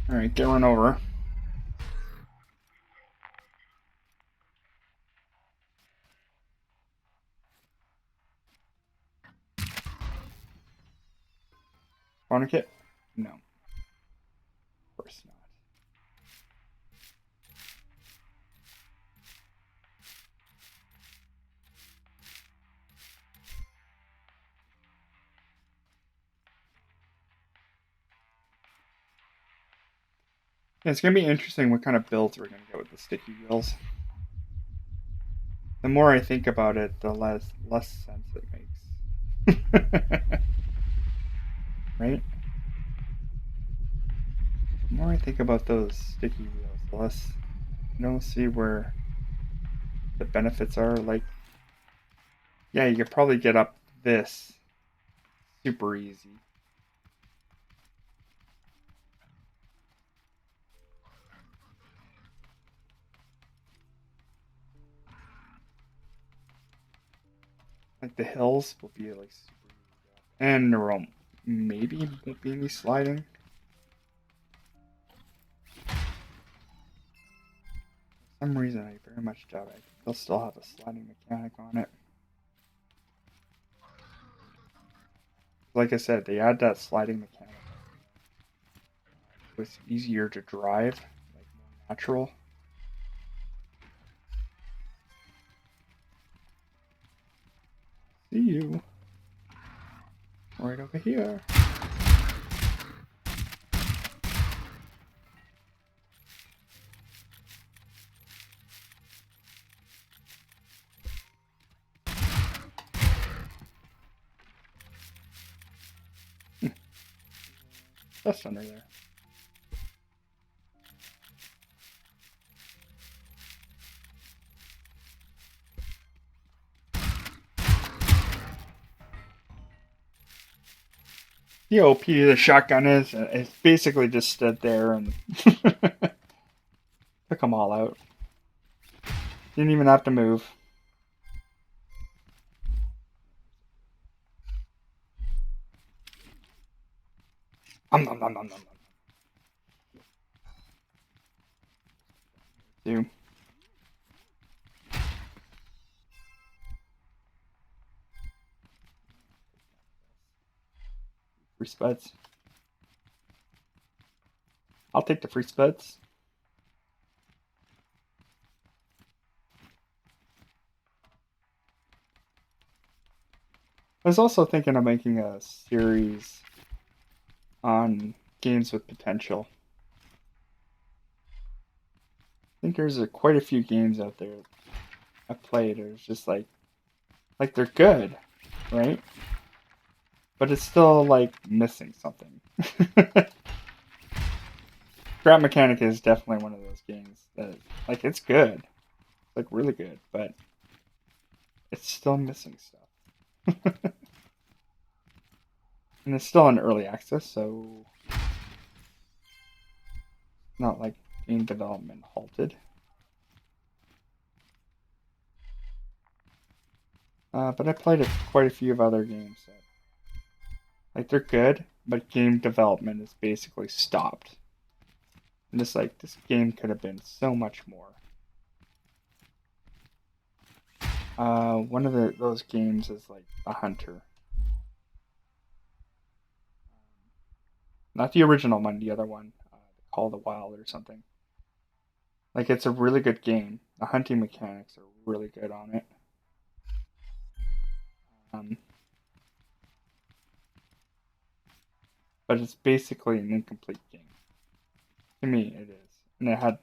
Alright, get run over. Corner kit? No. Of course not. Yeah, it's going to be interesting what kind of builds we're going to get with the sticky wheels. The more I think about it, the less sense it makes. Right? The more I think about those sticky wheels, the less I don't see where the benefits are. Like, yeah, you could probably get up this super easy. Like the hills will be like super easy. And there will maybe won't be any sliding. For some reason I very much doubt it. They'll still have a sliding mechanic on it. Like I said, they add that sliding mechanic. It's easier to drive, like more natural. See you. Right over here. That's under there. The OP the shotgun is, it's basically just stood there and took them all out. Didn't even have to move. Nom nom nom nom nom. Do. Free spuds. I'll take the free spuds. I was also thinking of making a series on games with potential. I think there's quite a few games out there I played. It's just like they're good, right? But it's still like missing something. Scrap Mechanic is definitely one of those games that like it's good, it's like really good, but it's still missing stuff. And it's still in early access, so not like game development halted. But I played quite a few of other games that like they're good, but game development is basically stopped. And it's like this game could have been so much more. One of those games is like The Hunter. Not the original one, the other one, Call of the Wild or something. Like it's a really good game. The hunting mechanics are really good on it. Um, but it's basically an incomplete game. To me, it is, and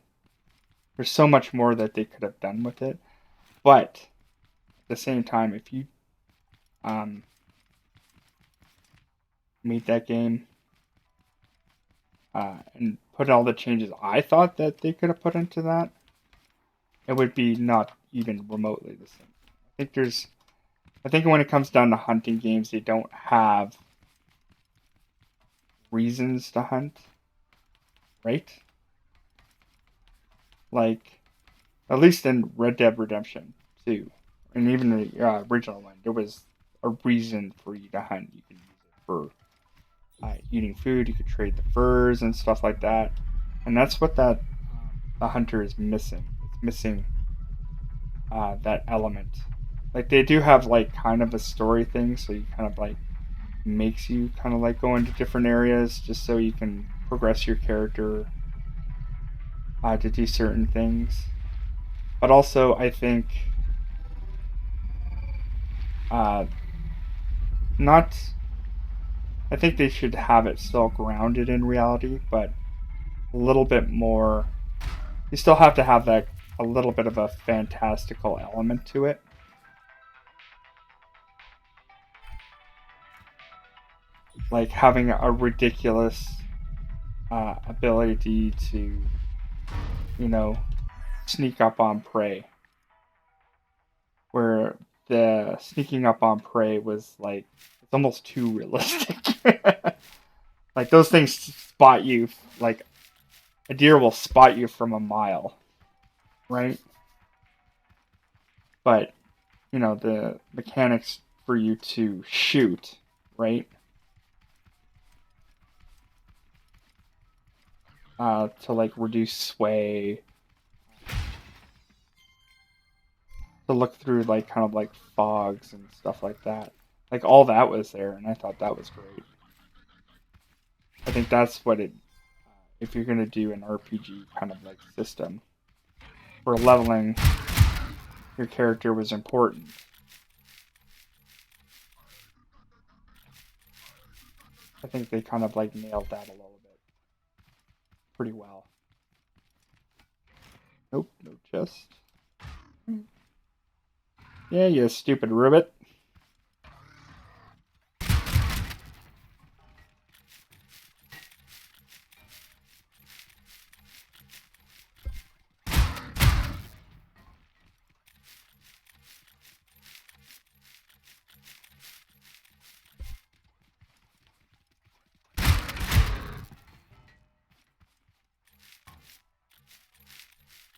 there's so much more that they could have done with it. But at the same time, if you made that game and put all the changes I thought that they could have put into that, it would be not even remotely the same. I think when it comes down to hunting games, they don't have reasons to hunt, right? Like, at least in Red Dead Redemption 2, and even the original one, there was a reason for you to hunt. You could use it for eating food, you could trade the furs and stuff like that. And that's what the hunter is missing. It's missing that element. Like, they do have, like, kind of a story thing, so you kind of, like, makes you kind of, like, go into different areas just so you can progress your character to do certain things. But also, I think not. I think they should have it still grounded in reality, but a little bit more. You still have to have that a little bit of a fantastical element to it. Like having a ridiculous ability to, you know, sneak up on prey. Where the sneaking up on prey was like, it's almost too realistic. Like those things spot you, like a deer will spot you from a mile, right? But, you know, the mechanics for you to shoot, right? To like reduce sway, to look through like kind of like fogs and stuff like that. Like all that was there, and I thought that was great. I think that's what it. If you're gonna do an RPG kind of like system, where leveling your character was important. I think they kind of like nailed that a little bit, pretty well. Nope, no chest. Yeah, you stupid ribbit.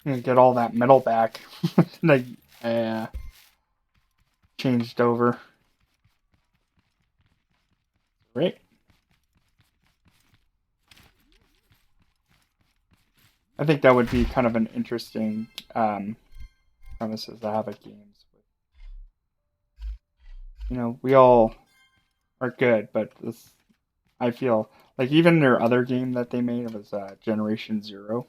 And get all that metal back. Like, changed over. Right. I think that would be kind of an interesting premises to have at games. You know, we all are good, but this I feel like even their other game that they made was Generation Zero.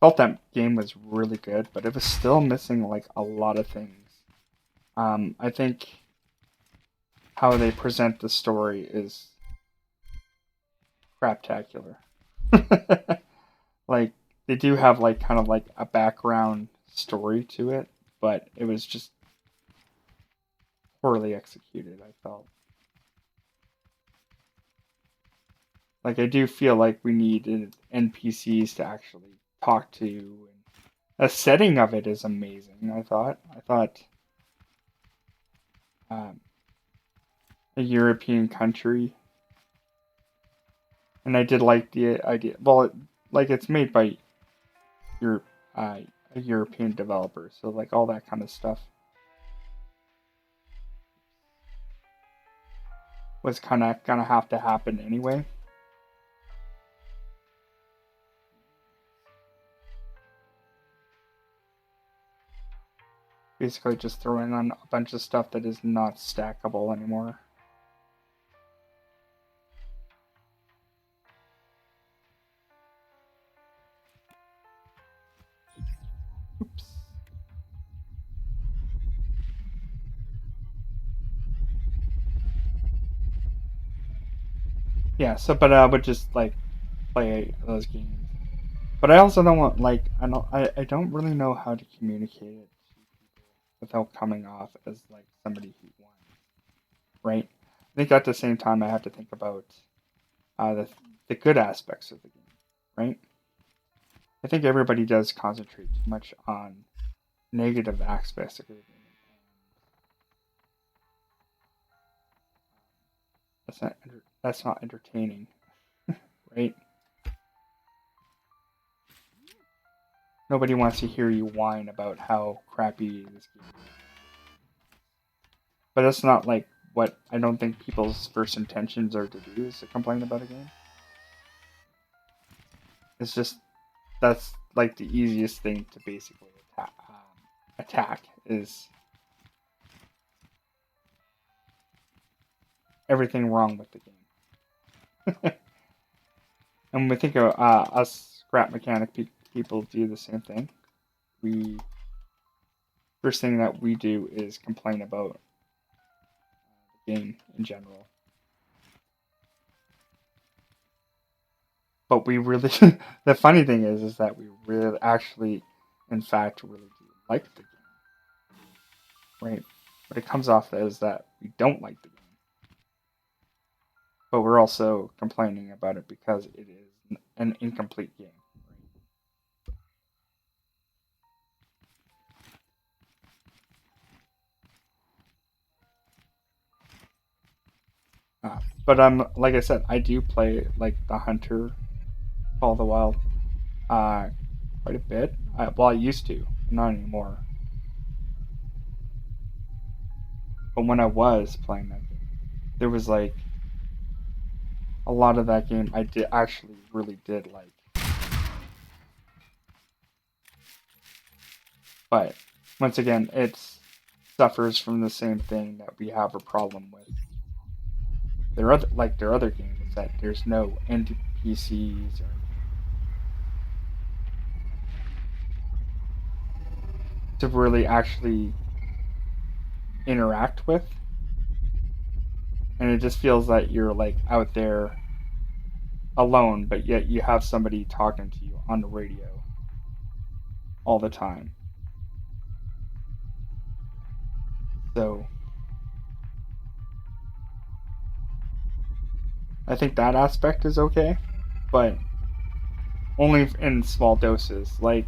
I felt that game was really good, but it was still missing like a lot of things. I think how they present the story is craptacular. Like they do have like kind of like a background story to it, but it was just poorly executed, I felt. Like I do feel like we needed NPCs to actually talk to, and the setting of it is amazing. I thought um, a European country, and I did like the idea. Well, like it's made by your a European developer, so like all that kind of stuff was kind of gonna have to happen anyway. Basically, just throwing on a bunch of stuff that is not stackable anymore. Oops. Yeah. So, but I would just like play those games. But I also don't want like I don't really know how to communicate it to people without coming off as like somebody who won, right? I think at the same time I have to think about the good aspects of the game, right? I think everybody does concentrate too much on negative aspects of the game. That's not entertaining, right? Nobody wants to hear you whine about how crappy this game is. But that's not like what I don't think people's first intentions are to do is to complain about a game. It's just that's like the easiest thing to basically attack is everything wrong with the game. And we think of us scrap mechanic people do the same thing. We first thing that we do is complain about the game in general. But we really, the funny thing is that we really actually, in fact, really do like the game, right? But it comes off as that we don't like the game, but we're also complaining about it because it is an incomplete game. But like I said, I do play like the Hunter, Call of the Wild, uh, quite a bit. Well, I used to, not anymore. But when I was playing that game, there was like a lot of that game I did actually really did like. But once again, it suffers from the same thing that we have a problem with. Their other games that there's no NPCs or to really actually interact with, and it just feels like you're like out there alone, but yet you have somebody talking to you on the radio all the time. So I think that aspect is okay, but only in small doses. Like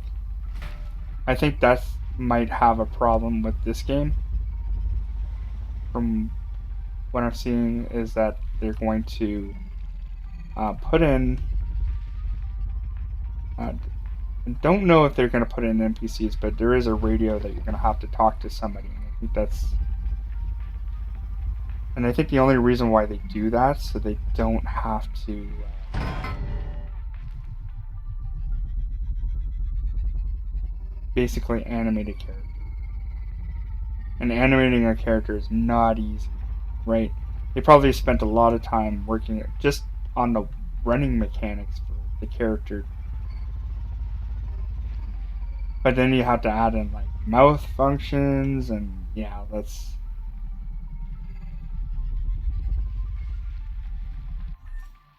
I think that might have a problem with this game. From what I'm seeing is that they're going to put in. I don't know if they're going to put in NPCs, but there is a radio that you're going to have to talk to somebody. And I think that's. And I think the only reason why they do that so they don't have to basically animate a character. And animating a character is not easy, right? They probably spent a lot of time working just on the running mechanics for the character. But then you have to add in like mouth functions, and yeah, that's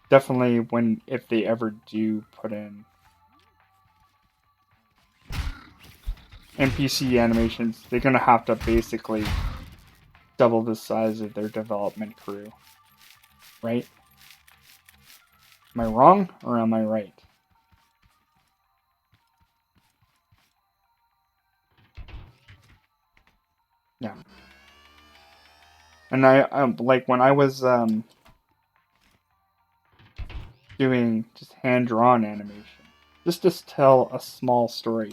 definitely when if they ever do put in NPC animations, they're gonna have to basically double the size of their development crew, right? Am I wrong or am I right? Yeah. And I like when I was doing just hand drawn animation, just to tell a small story,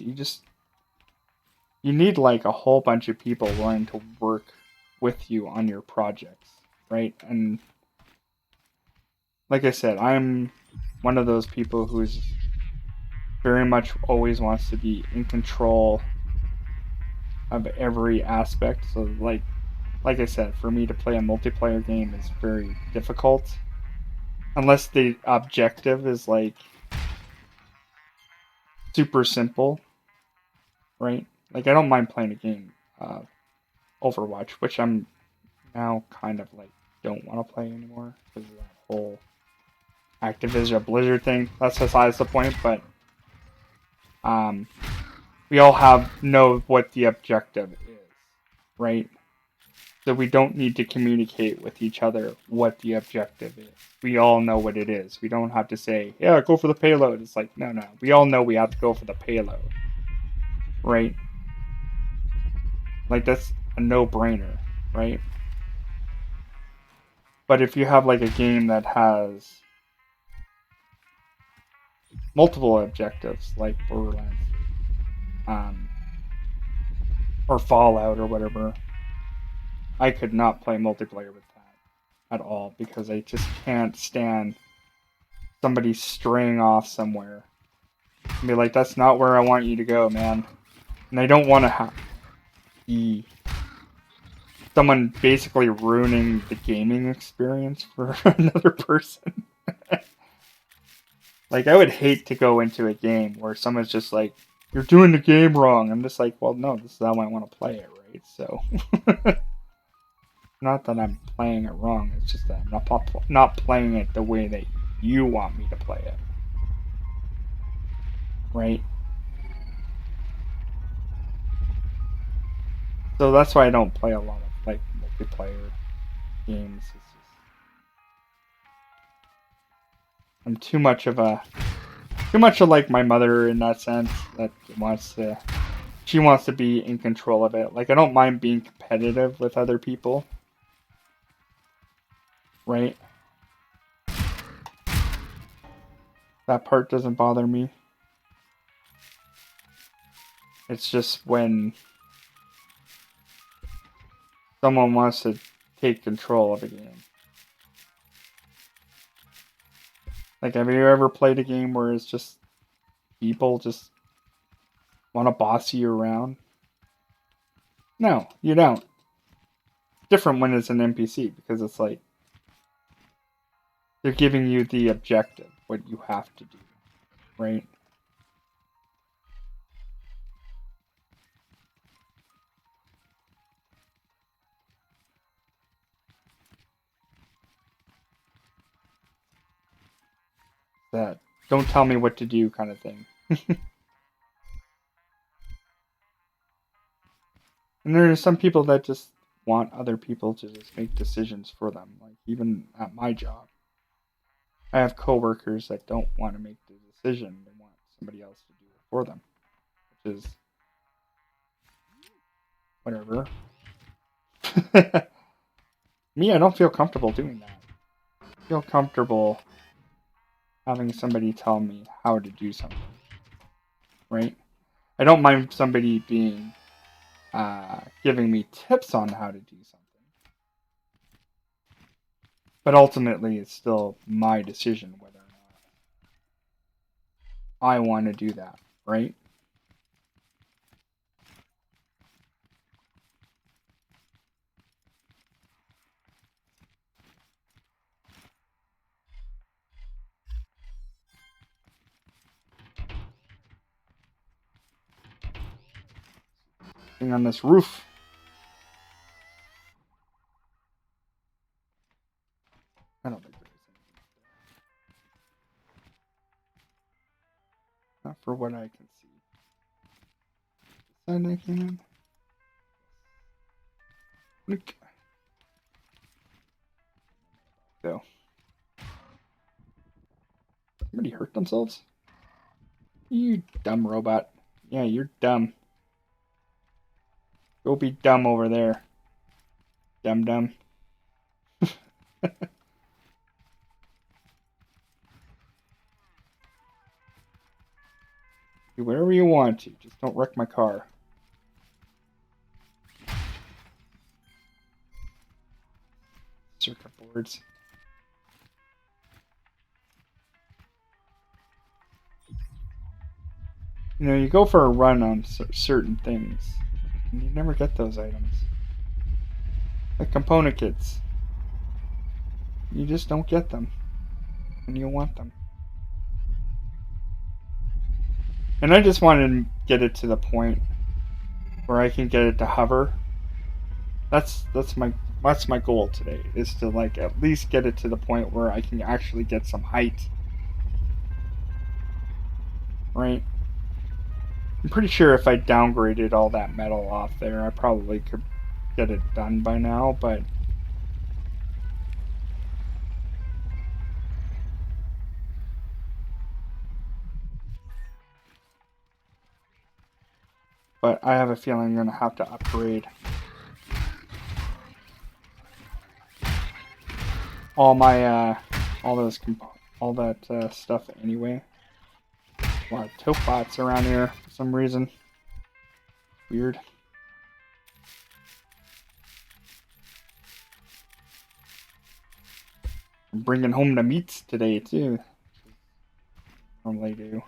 you need like a whole bunch of people willing to work with you on your projects, right? And like I said, I'm one of those people who's very much always wants to be in control of every aspect. So like I said, for me to play a multiplayer game is very difficult unless the objective is like super simple, right? Like I don't mind playing a game, Overwatch, which I'm now kind of like don't want to play anymore because of that whole Activision Blizzard thing. That's besides the point, but um, we all know what the objective is, right? So we don't need to communicate with each other what the objective is. We all know what it is. We don't have to say, yeah, go for the payload. It's like, no. We all know we have to go for the payload, right? Like that's a no-brainer, right? But if you have like a game that has multiple objectives, like Borderlands, um, or Fallout or whatever, I could not play multiplayer with that at all because I just can't stand somebody straying off somewhere and be like, "That's not where I want you to go, man." And I don't want to be someone basically ruining the gaming experience for another person. Like, I would hate to go into a game where someone's just like, "You're doing the game wrong." I'm just like, "Well, no, this is how I want to play it, right?" So, not that I'm playing it wrong. It's just that I'm not playing it the way that you want me to play it, right? So that's why I don't play a lot of like multiplayer games. It's just I'm too much of like my mother in that sense that she wants to be in control of it. Like I don't mind being competitive with other people, right? That part doesn't bother me. It's just when someone wants to take control of a game. Like, have you ever played a game where it's just people just want to boss you around? No, you don't. Different when it's an NPC because it's like they're giving you the objective, what you have to do, right? That don't tell me what to do kind of thing. And there are some people that just want other people to just make decisions for them. Like even at my job, I have coworkers that don't want to make the decision; they want somebody else to do it for them, which is whatever. Me, I don't feel comfortable doing that. I feel comfortable having somebody tell me how to do something, right? I don't mind somebody being giving me tips on how to do something, but ultimately, it's still my decision whether or not I want to do that, right? Thing on this roof. I don't think there is anything. Not for what I can see. Side I can. Look. Go. Somebody hurt themselves? You dumb robot. Yeah, you're dumb. Go be dumb over there. Dumb. Do whatever you want to. Just don't wreck my car. Circuit boards. You know, you go for a run on certain things, and you never get those items. Like component kits. You just don't get them when you want them. And I just want to get it to the point where I can get it to hover. That's my goal today, is to like at least get it to the point where I can actually get some height. Right? I'm pretty sure if I downgraded all that metal off there, I probably could get it done by now, but I have a feeling I'm gonna have to upgrade all my all that stuff anyway. A lot of taupe bots around here for some reason. Weird. I'm bringing home the meats today too. Normally do.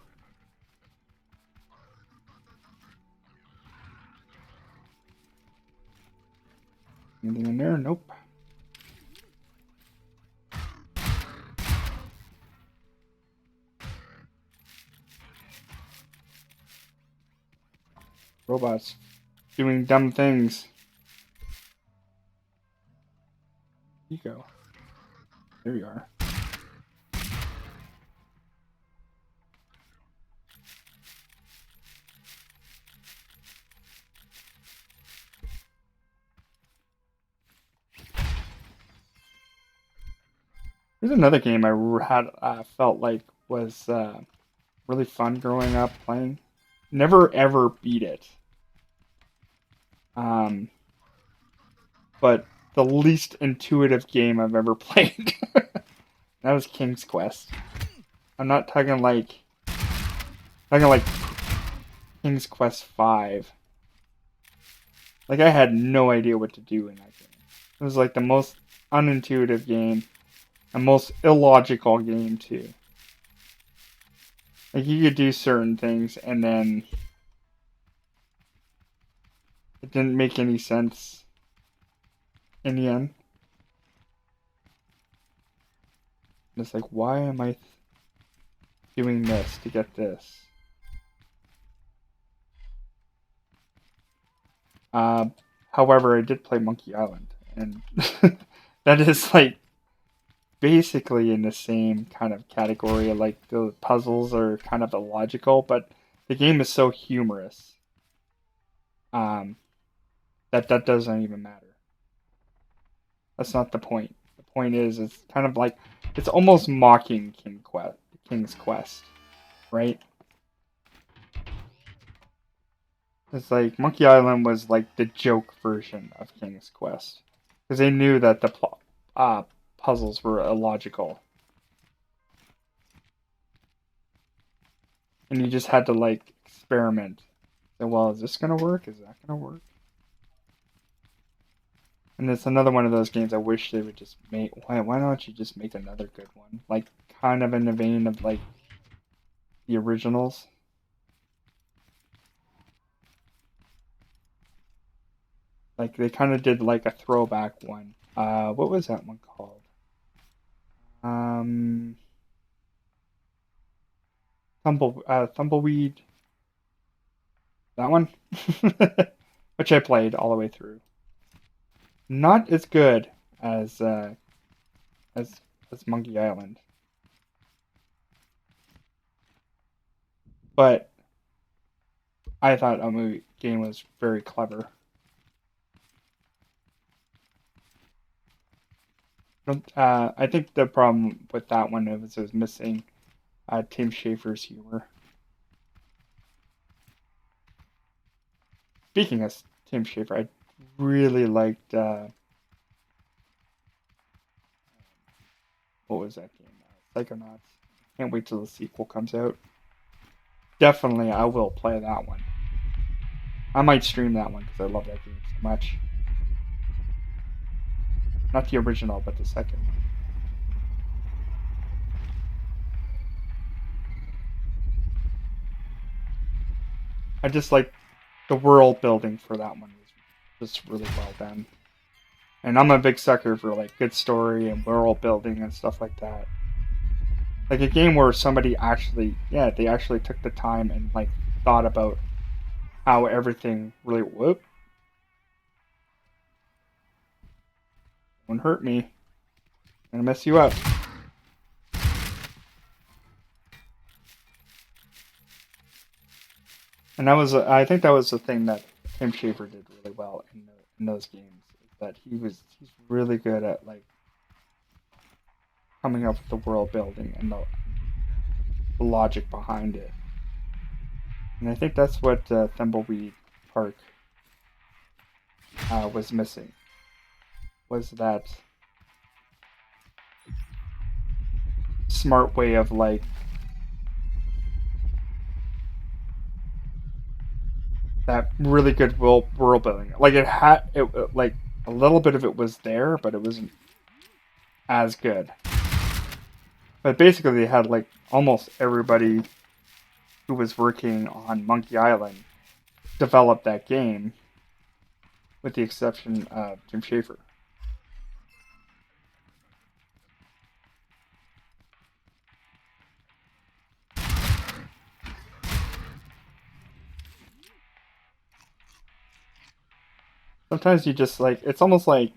Anything in there? Nope. Robots doing dumb things. You go. There you are. There's another game I felt like was really fun growing up playing. Never ever beat it. But the least intuitive game I've ever played. That was King's Quest. I'm not talking like King's Quest 5. Like I had no idea what to do in that game. It was like the most unintuitive game, the most illogical game too. Like you could do certain things and then it didn't make any sense in the end. It's like, why am I doing this to get this? However, I did play Monkey Island, and that is like basically in the same kind of category. Like the puzzles are kind of illogical, but the game is so humorous that doesn't even matter. That's not the point. The point is, it's kind of like it's almost mocking King's Quest, right? It's like Monkey Island was like the joke version of King's Quest because they knew that the puzzles were illogical, and you just had to like experiment. So, well, is this gonna work? Is that gonna work? And it's another one of those games I wish they would just make. Why don't you just make another good one? Like kind of in the vein of like the originals. Like they kind of did like a throwback one. What was that one called? Um, Tumbleweed. That one. which I played all the way through. Not as good as as as Monkey Island, but I thought a movie game was very clever. I think the problem with that one was it was missing Tim Schafer's humor. Speaking of Tim Schafer, I really liked what was that game? Psychonauts. Can't wait till the sequel comes out. Definitely, I will play that one. I might stream that one because I love that game so much. Not the original, but the second one. I just like the world building for that one was just really well done. And I'm a big sucker for like good story and world building and stuff like that. Like a game where somebody actually, yeah, they actually took the time and like thought about how everything really whoop. Don't hurt me. I'm gonna mess you up. And that was, I think that was the thing that Tim Schafer did really well in those games. Is that he's really good at like coming up with the world building and the logic behind it. And I think that's what Thimbleweed Park was missing. Was that smart way of like that really good world building. Like it had it like a little bit of it was there, but it wasn't as good. But basically, they had like almost everybody who was working on Monkey Island develop that game, with the exception of Tim Schafer. Sometimes you just like it's almost like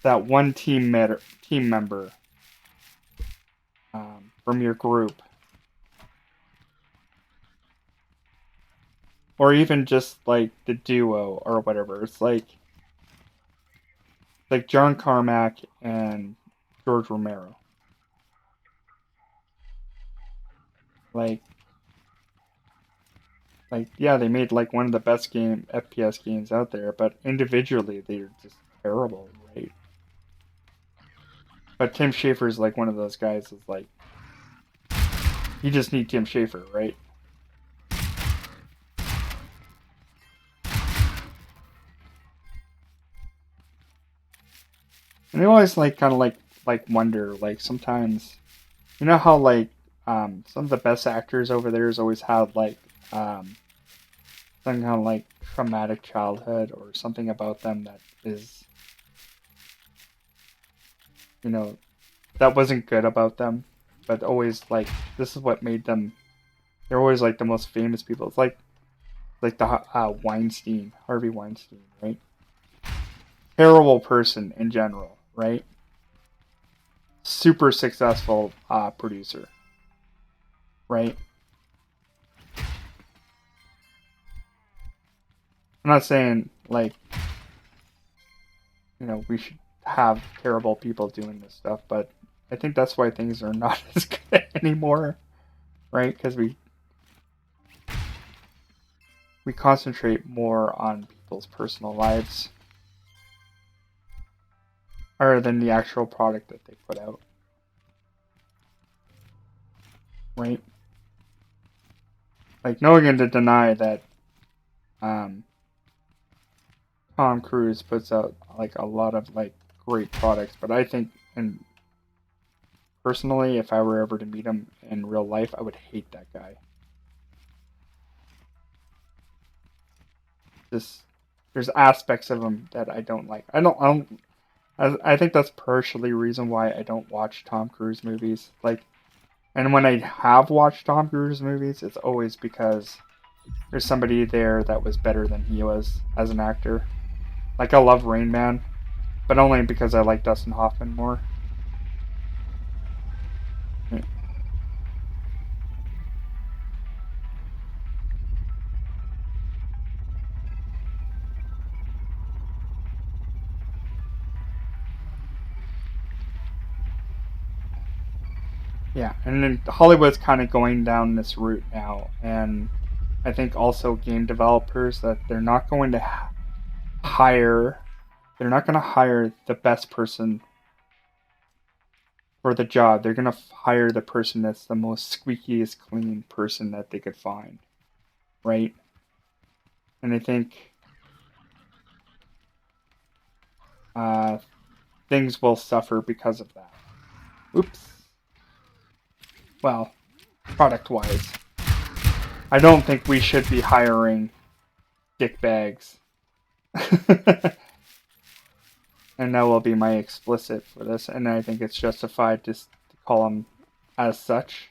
that one team member from your group, or even just like the duo or whatever. It's like John Carmack and George Romero. Like yeah, they made like one of the best FPS games out there, but individually they're just terrible, right? But Tim Schafer is like one of those guys. Is like you just need Tim Schafer, right? And I always like kind of like wonder like sometimes you know how like some of the best actors over there has always had like some kind of like traumatic childhood or something about them that is you know that wasn't good about them, but always like this is what made them. They're always like the most famous people. It's like the Weinstein, Harvey Weinstein, right? Terrible person in general, right? Super successful producer, right? I'm not saying like we should have terrible people doing this stuff, but I think that's why things are not as good anymore, right? Because we concentrate more on people's personal lives rather than the actual product that they put out, right? Like no one can deny that um, Tom Cruise puts out like a lot of like great products, but I think and personally, if I were ever to meet him in real life, I would hate that guy. Just there's aspects of him that I don't like. I think that's partially the reason why I don't watch Tom Cruise movies. Like, and when I have watched Tom Cruise movies, it's always because there's somebody there that was better than he was as an actor. Like, I love Rain Man, but only because I like Dustin Hoffman more. Yeah, and then Hollywood's kind of going down this route now, and I think also game developers that they're not going to hire, they're not going to hire the best person for the job. They're going to hire the person that's the most squeakiest clean person that they could find, right? And I think things will suffer because of that. Oops. Well, product-wise, I don't think we should be hiring dickbags. And that will be my explicit for this, and I think it's justified to call them as such.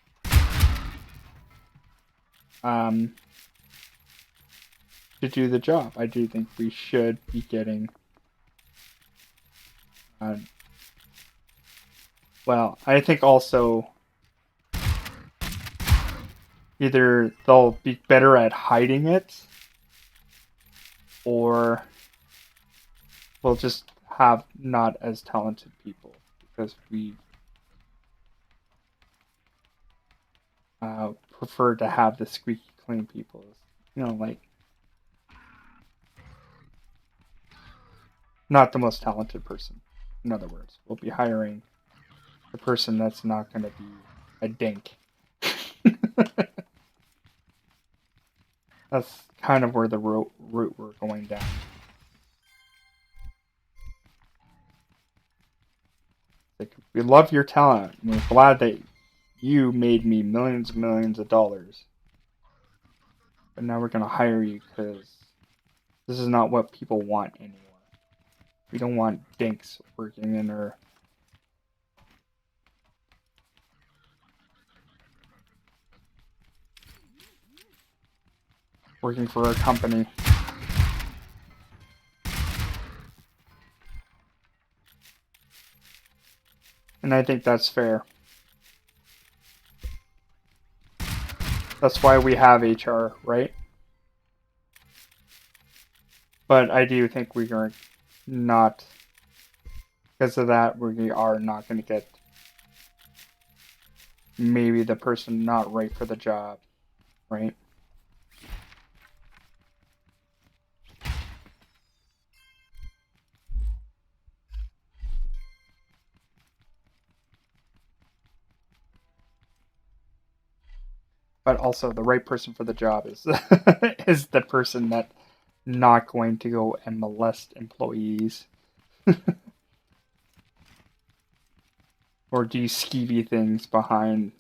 To do the job, I do think we should be getting. Well, I think also either they'll be better at hiding it, or we'll just have not as talented people because we prefer to have the squeaky clean people. You know, like, not the most talented person. In other words, we'll be hiring the person that's not going to be a dink. That's kind of where the route we're going down. Like, we love your talent. We're glad that you made me millions and millions of dollars. But now we're going to hire you because this is not what people want anymore. We don't want dinks working in our... working for our company. And I think that's fair. That's why we have HR, right? But I do think we are not, because of that, we are not going to get maybe the person not right for the job, right? But also, the right person for the job is is the person that not going to go and molest employees or do skeevy things behind.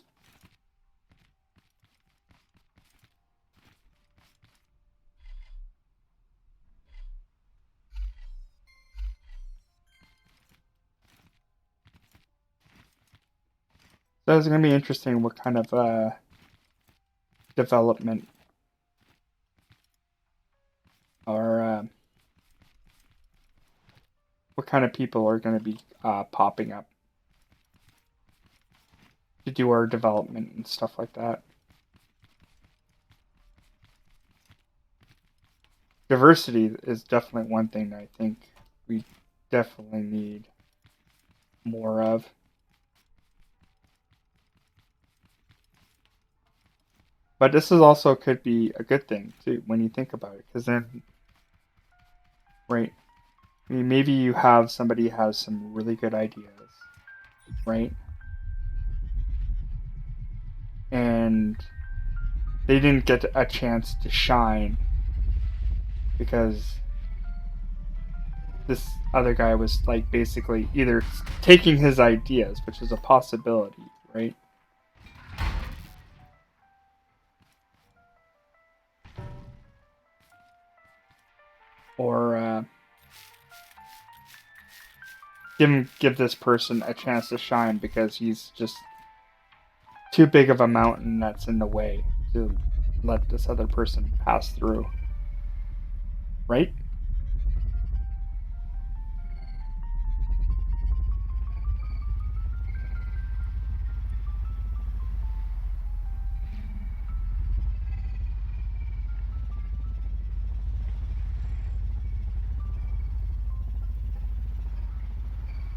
So it's going to be interesting what kind of development or what kind of people are going to be popping up to do our development and stuff like that. Diversity is definitely one thing that I think we definitely need more of. But this is also could be a good thing too when you think about it, because then, right? I mean, maybe you have somebody has some really good ideas, right? And they didn't get a chance to shine because this other guy was like basically either taking his ideas, which is a possibility, right? Or give this person a chance to shine because he's just too big of a mountain that's in the way to let this other person pass through. Right?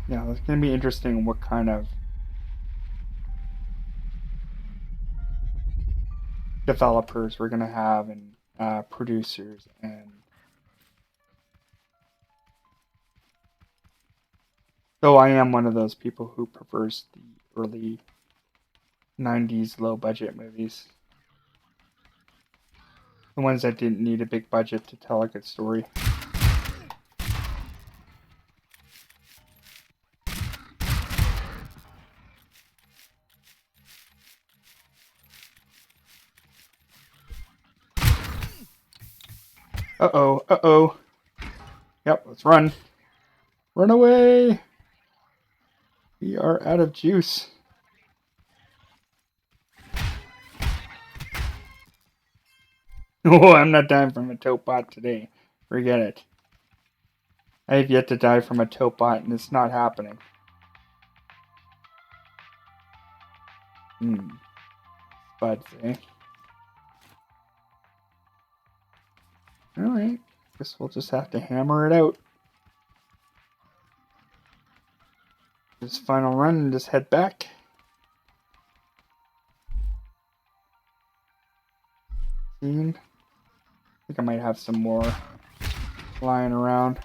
Yeah, it's going to be interesting what kind of developers we're going to have and producers. And though I am one of those people who prefers the early 90s low budget movies, the ones that didn't need a big budget to tell a good story. Uh-oh, uh-oh. Yep, let's run. Run away! We are out of juice. Oh, I'm not dying from a taupe bot today. Forget it. I have yet to die from a taupe bot, and it's not happening. Buds, eh? Alright. Guess we'll just have to hammer it out. This final run and just head back. I think I might have some more lying around.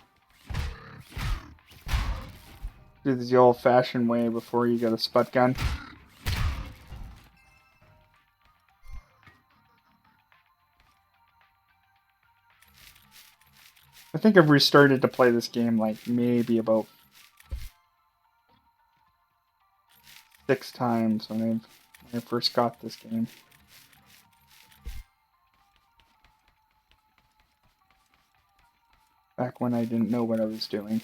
Do this the old-fashioned way before you get a spud gun. I think I've restarted to play this game like maybe about 6 times when I first got this game. Back when I didn't know what I was doing.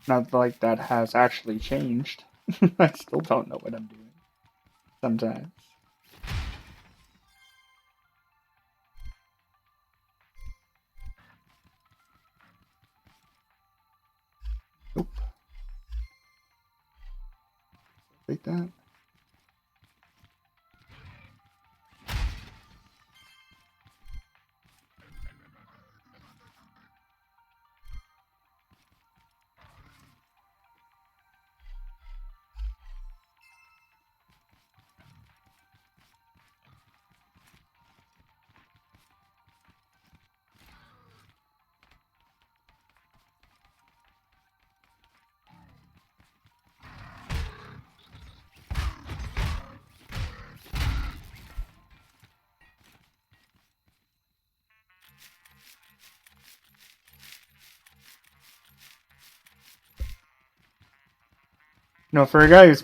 Not like that has actually changed. I still don't know what I'm doing. Sometimes. Nope. Like that. For a guy who's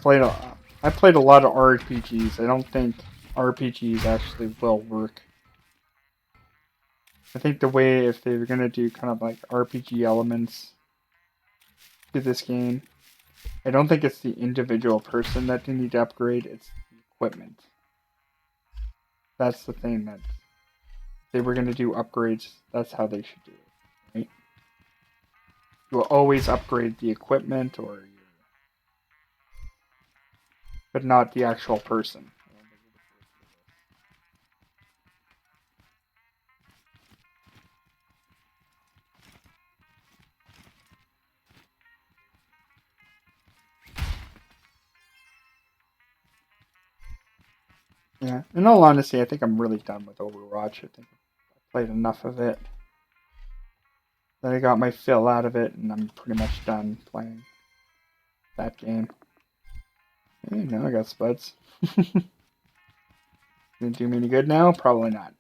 I played a lot of RPGs. I don't think RPGs actually will work. I think the way, if they were going to do kind of like RPG elements to this game, I don't think it's the individual person that they need to upgrade, it's the equipment. That's the thing that if they were going to do upgrades, that's how they should do it, right? You will always upgrade the equipment but not the actual person. Yeah, in all honesty, I think I'm really done with Overwatch. I think I've played enough of it. That I got my fill out of it, and I'm pretty much done playing that game. Hey, now I got spuds. Gonna do me any good now? Probably not.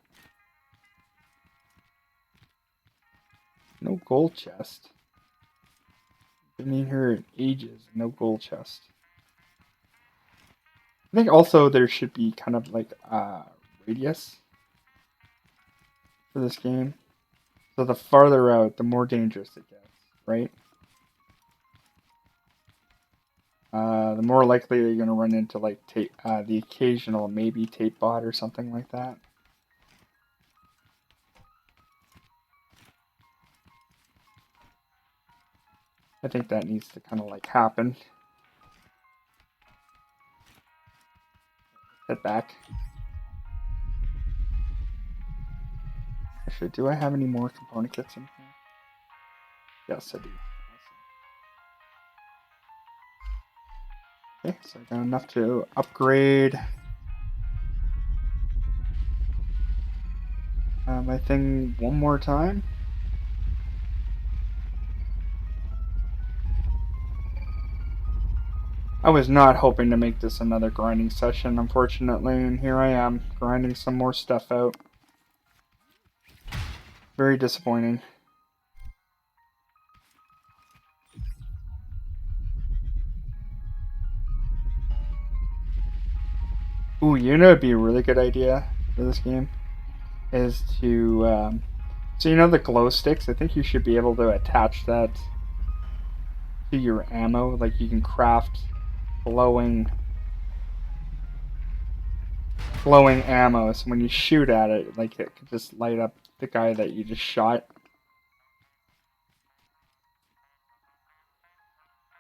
No gold chest. Been in here in ages. No gold chest. I think also there should be kind of like a radius for this game. So the farther out, the more dangerous it gets, right? the more likely you're going to run into like the occasional maybe tape bot or something like that. I think that needs to kind of like happen. Head back. Actually, do I have any more component kits in here? Yes, I do. Okay, so I got enough to upgrade my thing one more time. I was not hoping to make this another grinding session, unfortunately, and here I am, grinding some more stuff out. Very disappointing. Ooh, you know it'd be a really good idea for this game? Is to, so you know the glow sticks? I think you should be able to attach that to your ammo. Like you can craft glowing ammo, so when you shoot at it, like it could just light up the guy that you just shot.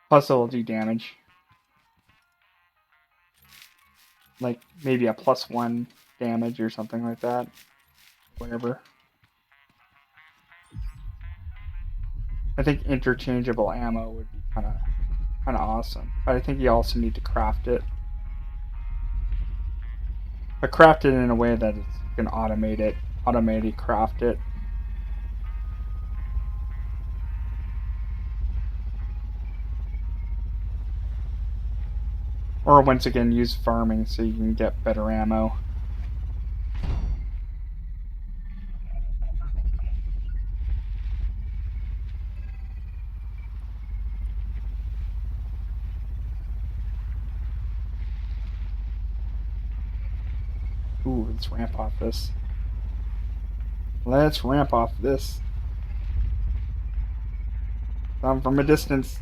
Plus it'll do damage. Like maybe a +1 damage or something like that. Whatever. I think interchangeable ammo would be kind of awesome. But I think you also need to craft it. But craft it in a way that you can automatically craft it. Or once again, use farming so you can get better ammo. Ooh, let's ramp off this. Let's ramp off this. From a distance.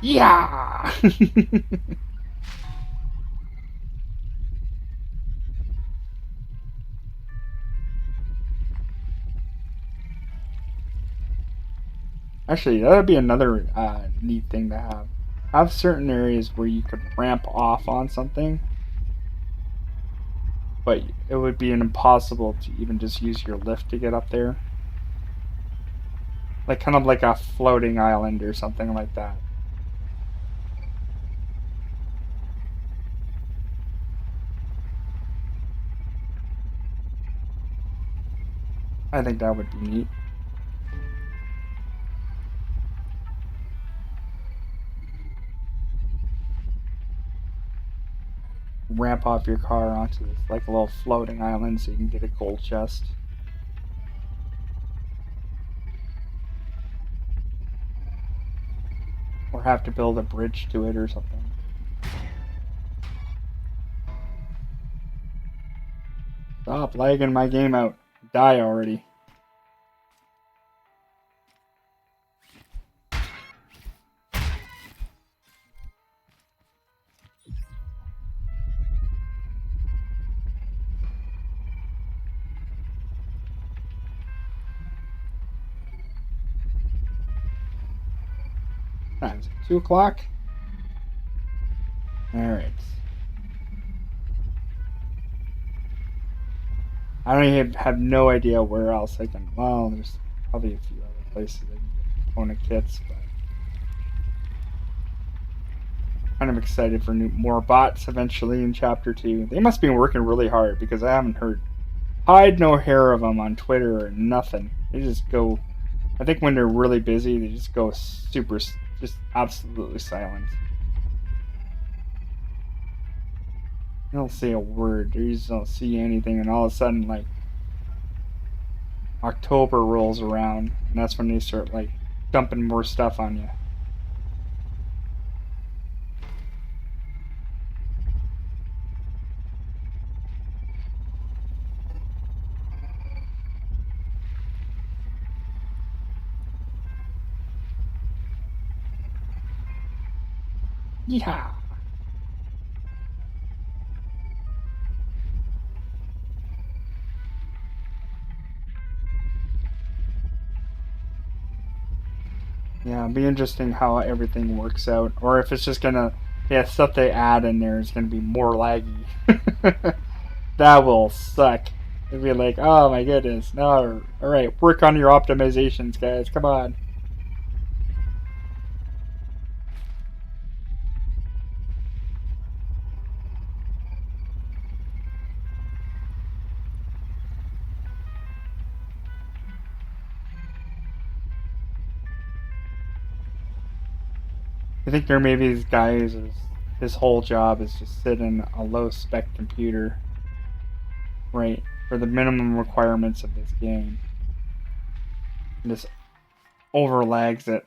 Yeah! Actually, that would be another neat thing to have. Have certain areas where you could ramp off on something, but it would be impossible to even just use your lift to get up there. Like kind of like a floating island or something like that. I think that would be neat. Ramp off your car onto this like a little floating island so you can get a gold chest. Or have to build a bridge to it or something. Stop lagging my game out. Die already. Time is it 2 o'clock? Alright. I don't even have no idea where else I can. Well, there's probably a few other places I can get component kits, but kind of excited for more bots eventually in Chapter 2. They must be working really hard because I haven't heard hide no hair of them on Twitter or nothing. They just go. I think when they're really busy, they just go super, just absolutely silent. They don't say a word. They just don't see anything, and all of a sudden, like October rolls around, and that's when they start like dumping more stuff on you. Yeah. Yeah, it'll be interesting how everything works out, or if it's just gonna, yeah, stuff they add in there is gonna be more laggy. That will suck. It'd be like, oh my goodness, no, all right, work on your optimizations, guys. Come on. I think there may be these guys his whole job is just sit in a low spec computer, right, for the minimum requirements of this game, and just overlags it.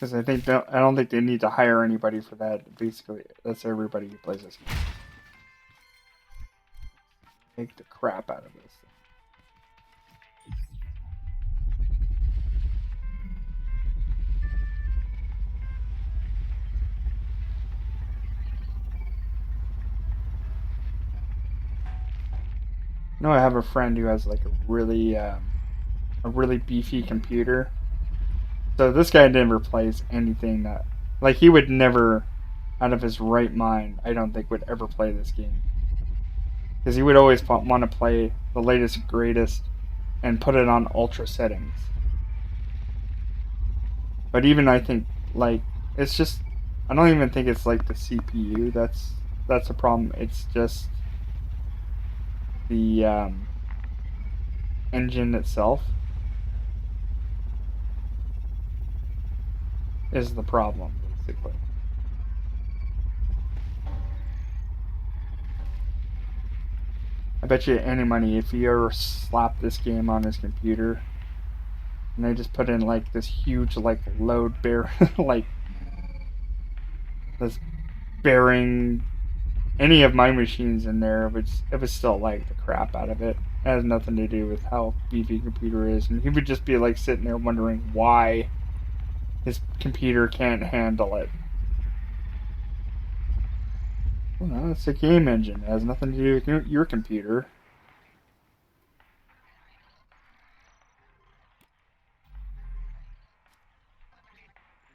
Because I don't think they need to hire anybody for that. Basically, that's everybody who plays this game. Make the crap out of this. No, I have a friend who has like a really beefy computer. So this guy never plays anything that, like, he would never, out of his right mind, I don't think would ever play this game because he would always want to play the latest and greatest and put it on ultra settings. But even I think like it's just I don't even think it's like the CPU that's a problem. It's just the engine itself is the problem basically. I bet you any money if you ever slap this game on his computer and they just put in like this huge like load bear like this bearing any of my machines in there, it would still like the crap out of it. It has nothing to do with how beefy computer is, and he would just be like sitting there wondering why his computer can't handle it. Well, it's a game engine. It has nothing to do with your computer.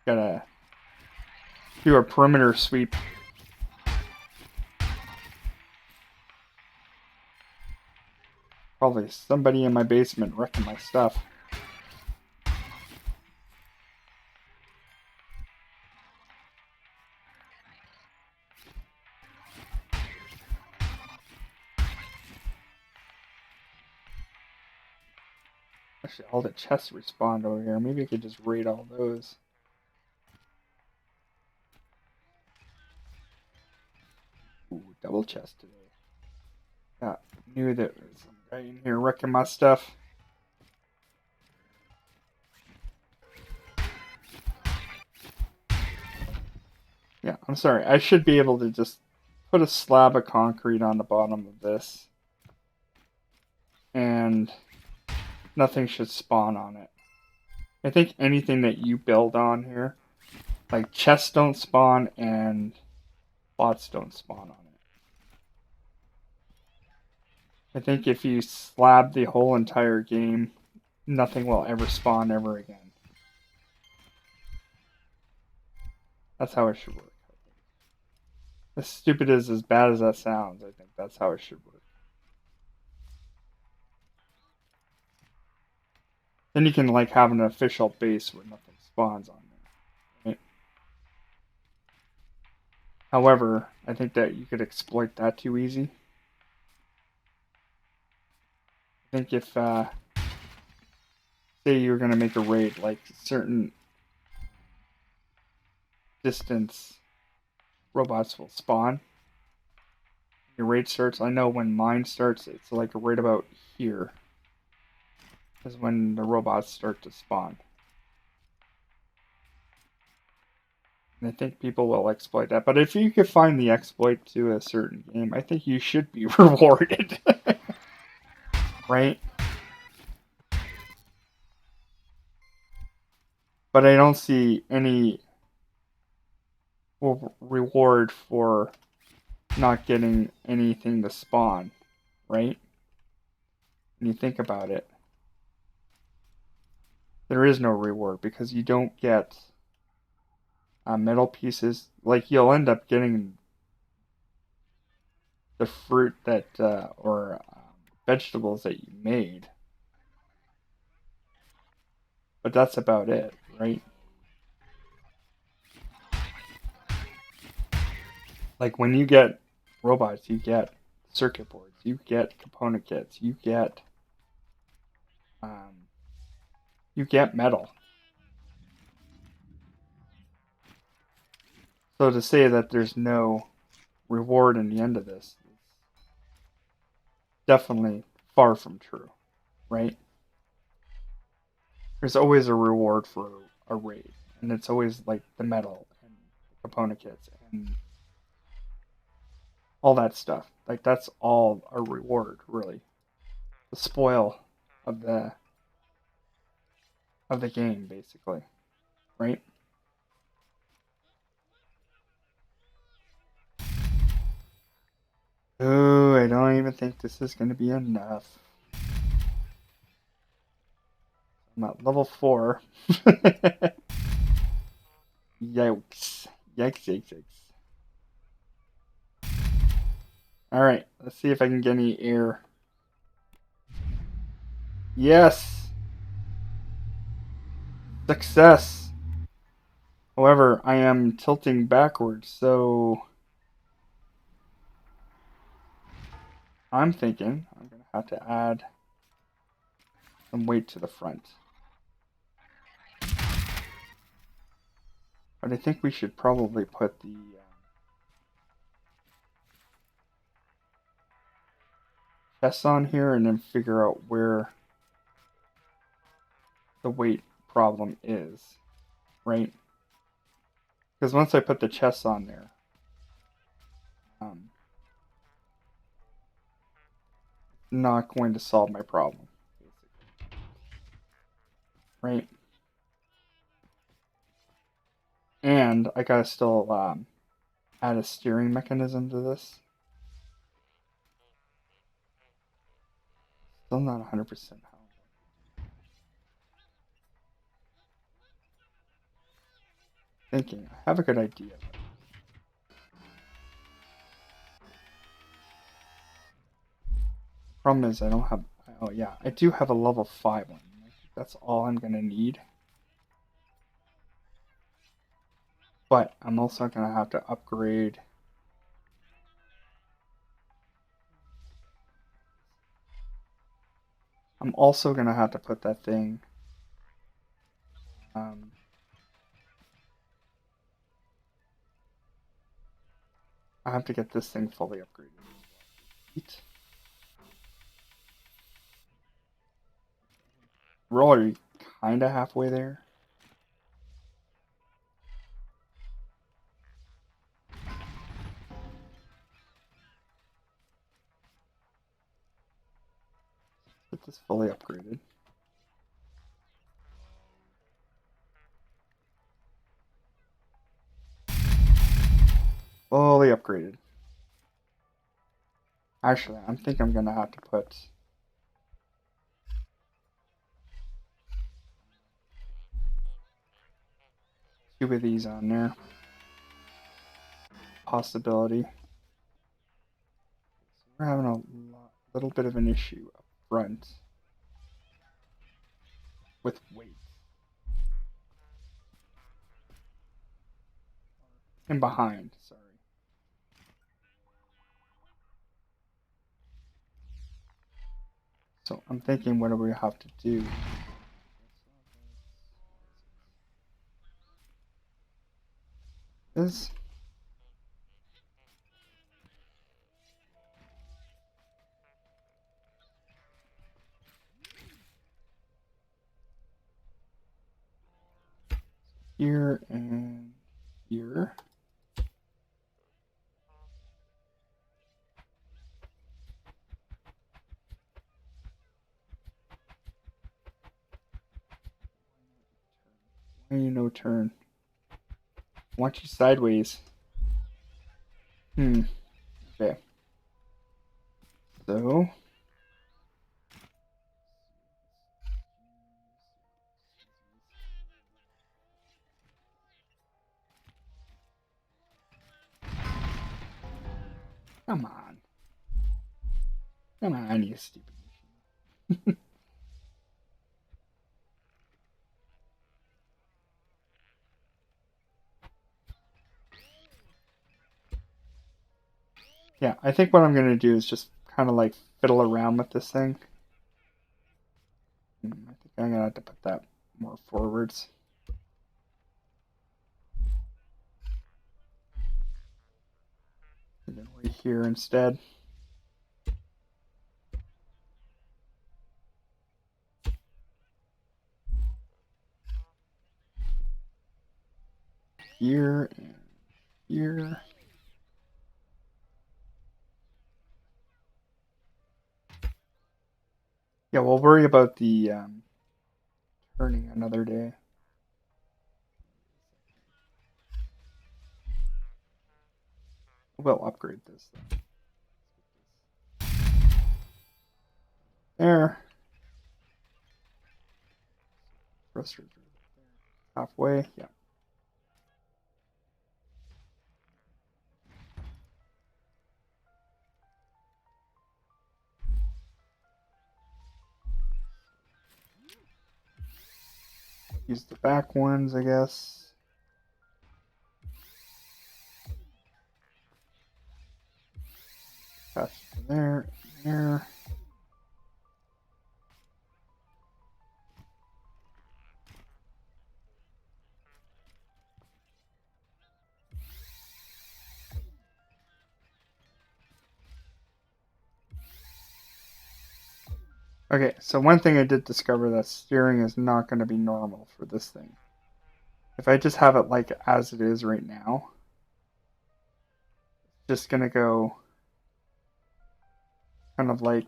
Gotta do a perimeter sweep. Probably somebody in my basement wrecking my stuff. Actually, all the chests respawned over here. Maybe I could just raid all those. Ooh, double chest today. Yeah, knew that there was some guy in here wrecking my stuff. Yeah, I'm sorry. I should be able to just put a slab of concrete on the bottom of this. And nothing should spawn on it. I think anything that you build on here, like chests don't spawn and bots don't spawn on it. I think if you slab the whole entire game, nothing will ever spawn ever again. That's how it should work. As stupid as bad as that sounds, I think that's how it should work. Then you can like have an official base where nothing spawns on there. Right? However, I think that you could exploit that too easy. I think if say you're gonna make a raid, like certain distance robots will spawn. Your raid starts. I know when mine starts, it's like right about here is when the robots start to spawn. And I think people will exploit that. But if you could find the exploit to a certain game, I think you should be rewarded. Right? But I don't see any reward for not getting anything to spawn, right? When you think about it, there is no reward because you don't get metal pieces. Like you'll end up getting the fruit that or vegetables that you made, but that's about it, right? Like when you get robots, you get circuit boards, you get component kits, um, you get metal. So to say that there's no reward in the end of this is definitely far from true, right? There's always a reward for a raid, and it's always like the metal and component kits and all that stuff. Like that's all a reward, really. The spoil of the game, basically, right? Oh, I don't even think this is going to be enough. I'm at level 4. Yikes. Yikes, yikes, yikes. Alright, let's see if I can get any air. Yes! Success! However, I am tilting backwards, so I'm thinking I'm going to have to add some weight to the front. But I think we should probably put the chests on here and then figure out where the weight problem is, right? Because once I put the chests on there, not going to solve my problem, right? And I gotta still add a steering mechanism to this. Still not 100% how. Thinking, I have a good idea. Problem is, I don't have. Oh yeah, I do have a level 5 one. That's all I'm gonna need. But I'm also gonna have to upgrade. I'm also gonna have to put that thing. I have to get this thing fully upgraded. We're already kind of halfway there. Get this fully upgraded. Fully upgraded. Actually, I think I'm gonna have to put two of these on there. Possibility. So we're having a little bit of an issue up front with weight. And behind, sorry. So I'm thinking, what do we have to do? This. Here and here. Why you no turn? I want you sideways. Okay. So come on. Come on, you stupid machine. Yeah, I think what I'm gonna do is just kind of like fiddle around with this thing. I think I'm gonna have to put that more forwards. And then right here instead. Here and here. Yeah, we'll worry about the turning another day. We'll upgrade this. There. Thrusters halfway. Yeah. Use the back ones, I guess. Attach to there, there. Okay, so one thing I did discover that steering is not going to be normal for this thing. If I just have it like as it is right now, it's just going to go kind of like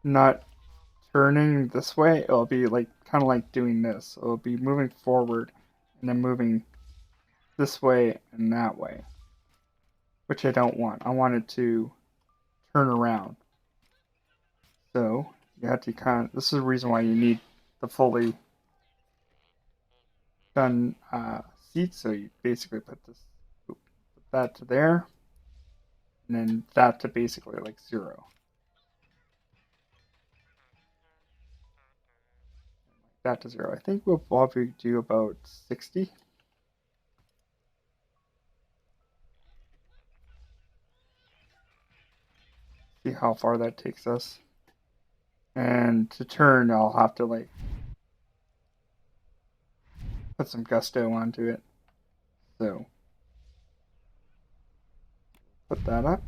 not turning this way. It'll be like kind of like doing this. It'll be moving forward and then moving this way and that way, which I don't want. I want it to turn around. So you have to this is the reason why you need the fully done seat. So you basically put that to there, and then that to basically like 0. That to 0. I think we'll probably do about 60. See how far that takes us. And to turn, I'll have to like put some gusto onto it. So put that up.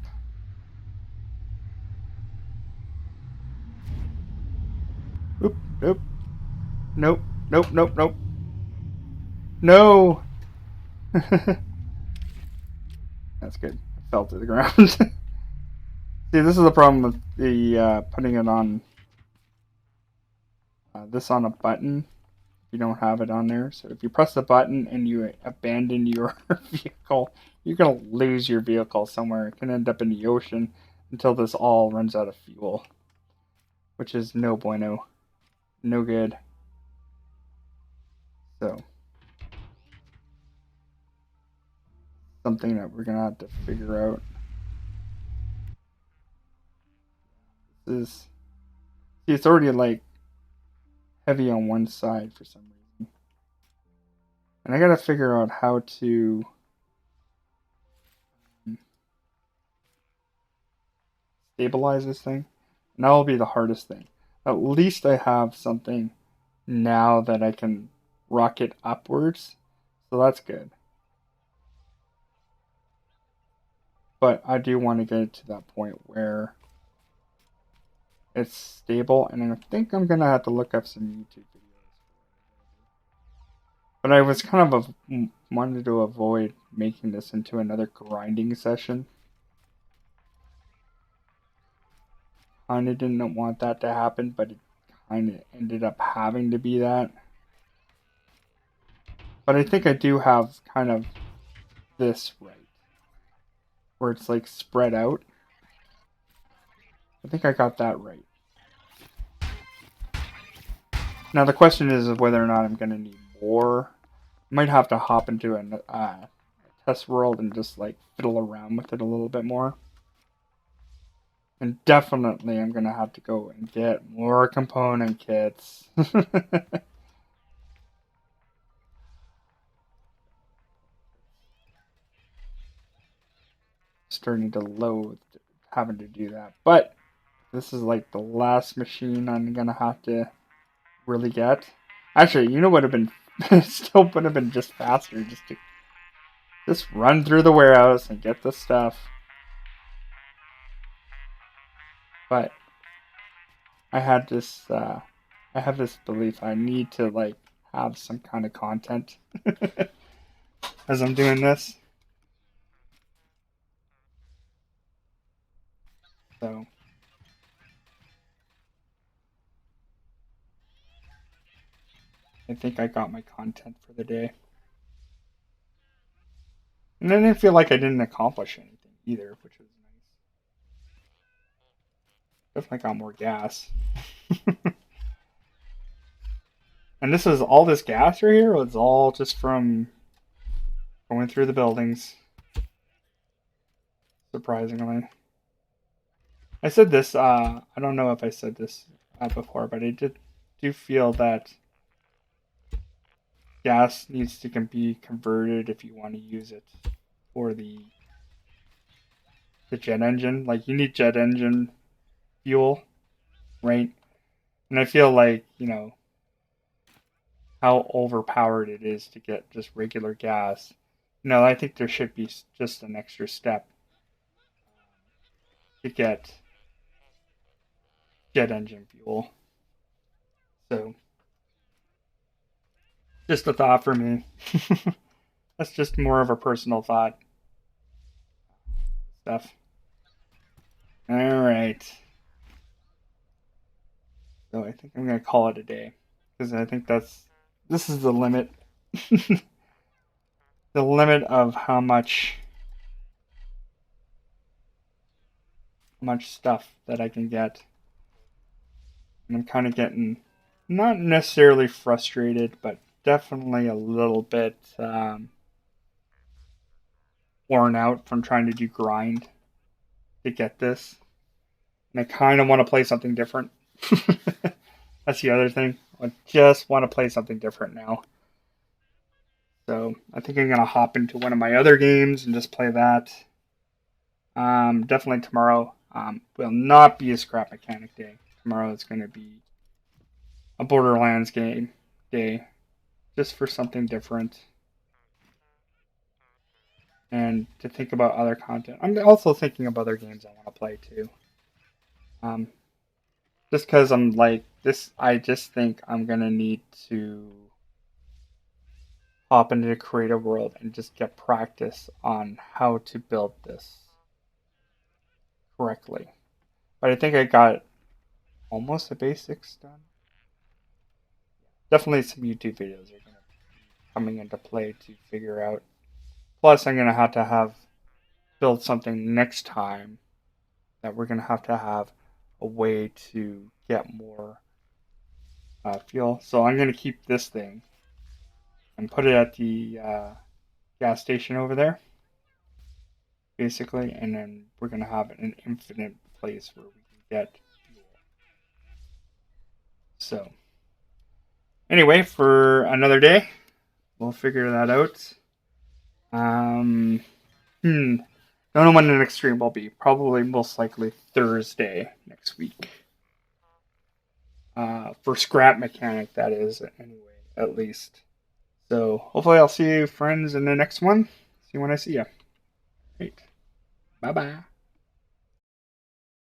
Oop, nope. Nope, nope, nope, nope. No! That's good. I fell to the ground. See, this is the problem with the putting it on this on a button. You don't have it on there. So if you press the button and you abandon your vehicle, you're going to lose your vehicle somewhere. It can end up in the ocean until this all runs out of fuel, which is no bueno. No good. So, something that we're going to have to figure out. This is, see, it's already like heavy on one side for some reason. And I got to figure out how to stabilize this thing. And that'll be the hardest thing. At least I have something now that I can rocket upwards. So that's good. But I do want to get it to that point where it's stable. And I think I'm going to have to look up some YouTube videos. But I was kind of wanted to avoid making this into another grinding session. Kind of didn't want that to happen, but it kind of ended up having to be that. But I think I do have kind of this right, where it's like spread out. I think I got that right. Now the question is whether or not I'm going to need more. I might have to hop into a test world and just like fiddle around with it a little bit more. And definitely I'm going to have to go and get more component kits. Starting to loathe having to do that. But this is like the last machine I'm going to have to really get. Actually, you know what would have been still would have been just faster just to just run through the warehouse and get the stuff. But I had this I have this belief I need to like have some kind of content as I'm doing this. So I think I got my content for the day. And I didn't feel like I didn't accomplish anything either, which was nice. Definitely got more gas. And this is all this gas right here was all just from going through the buildings. Surprisingly. I said this, I don't know if I said this before, but I do feel that gas needs to be converted if you want to use it for the jet engine. Like you need jet engine fuel, right? And I feel like, how overpowered it is to get just regular gas. I think there should be just an extra step to get jet engine fuel. So, just a thought for me. That's just more of a personal thought stuff. All right. So I think I'm gonna call it a day because I think this is the limit. The limit of how much stuff that I can get. And I'm kind of getting not necessarily frustrated, but definitely a little bit worn out from trying to do grind to get this. And I kind of want to play something different. That's the other thing. I just want to play something different now. So I think I'm gonna hop into one of my other games and just play that. Definitely tomorrow will not be a scrap mechanic day. Tomorrow is going to be a Borderlands game day, just for something different and to think about other content. I'm also thinking of other games I want to play too. Um, just because I'm like this, I just think I'm gonna need to hop into the creative world and just get practice on how to build this correctly. But I think I got almost the basics done. Definitely some YouTube videos are gonna be coming into play to figure out. Plus, I'm gonna have to build something next time that we're gonna have to have a way to get more fuel. So I'm gonna keep this thing and put it at the gas station over there, basically, and then we're gonna have an infinite place where we can get fuel. So anyway, for another day, we'll figure that out. Don't know when the next stream will be. Probably most likely Thursday next week. For scrap mechanic, that is, anyway, at least. So hopefully I'll see you friends in the next one. See you when I see you. Great. Bye bye.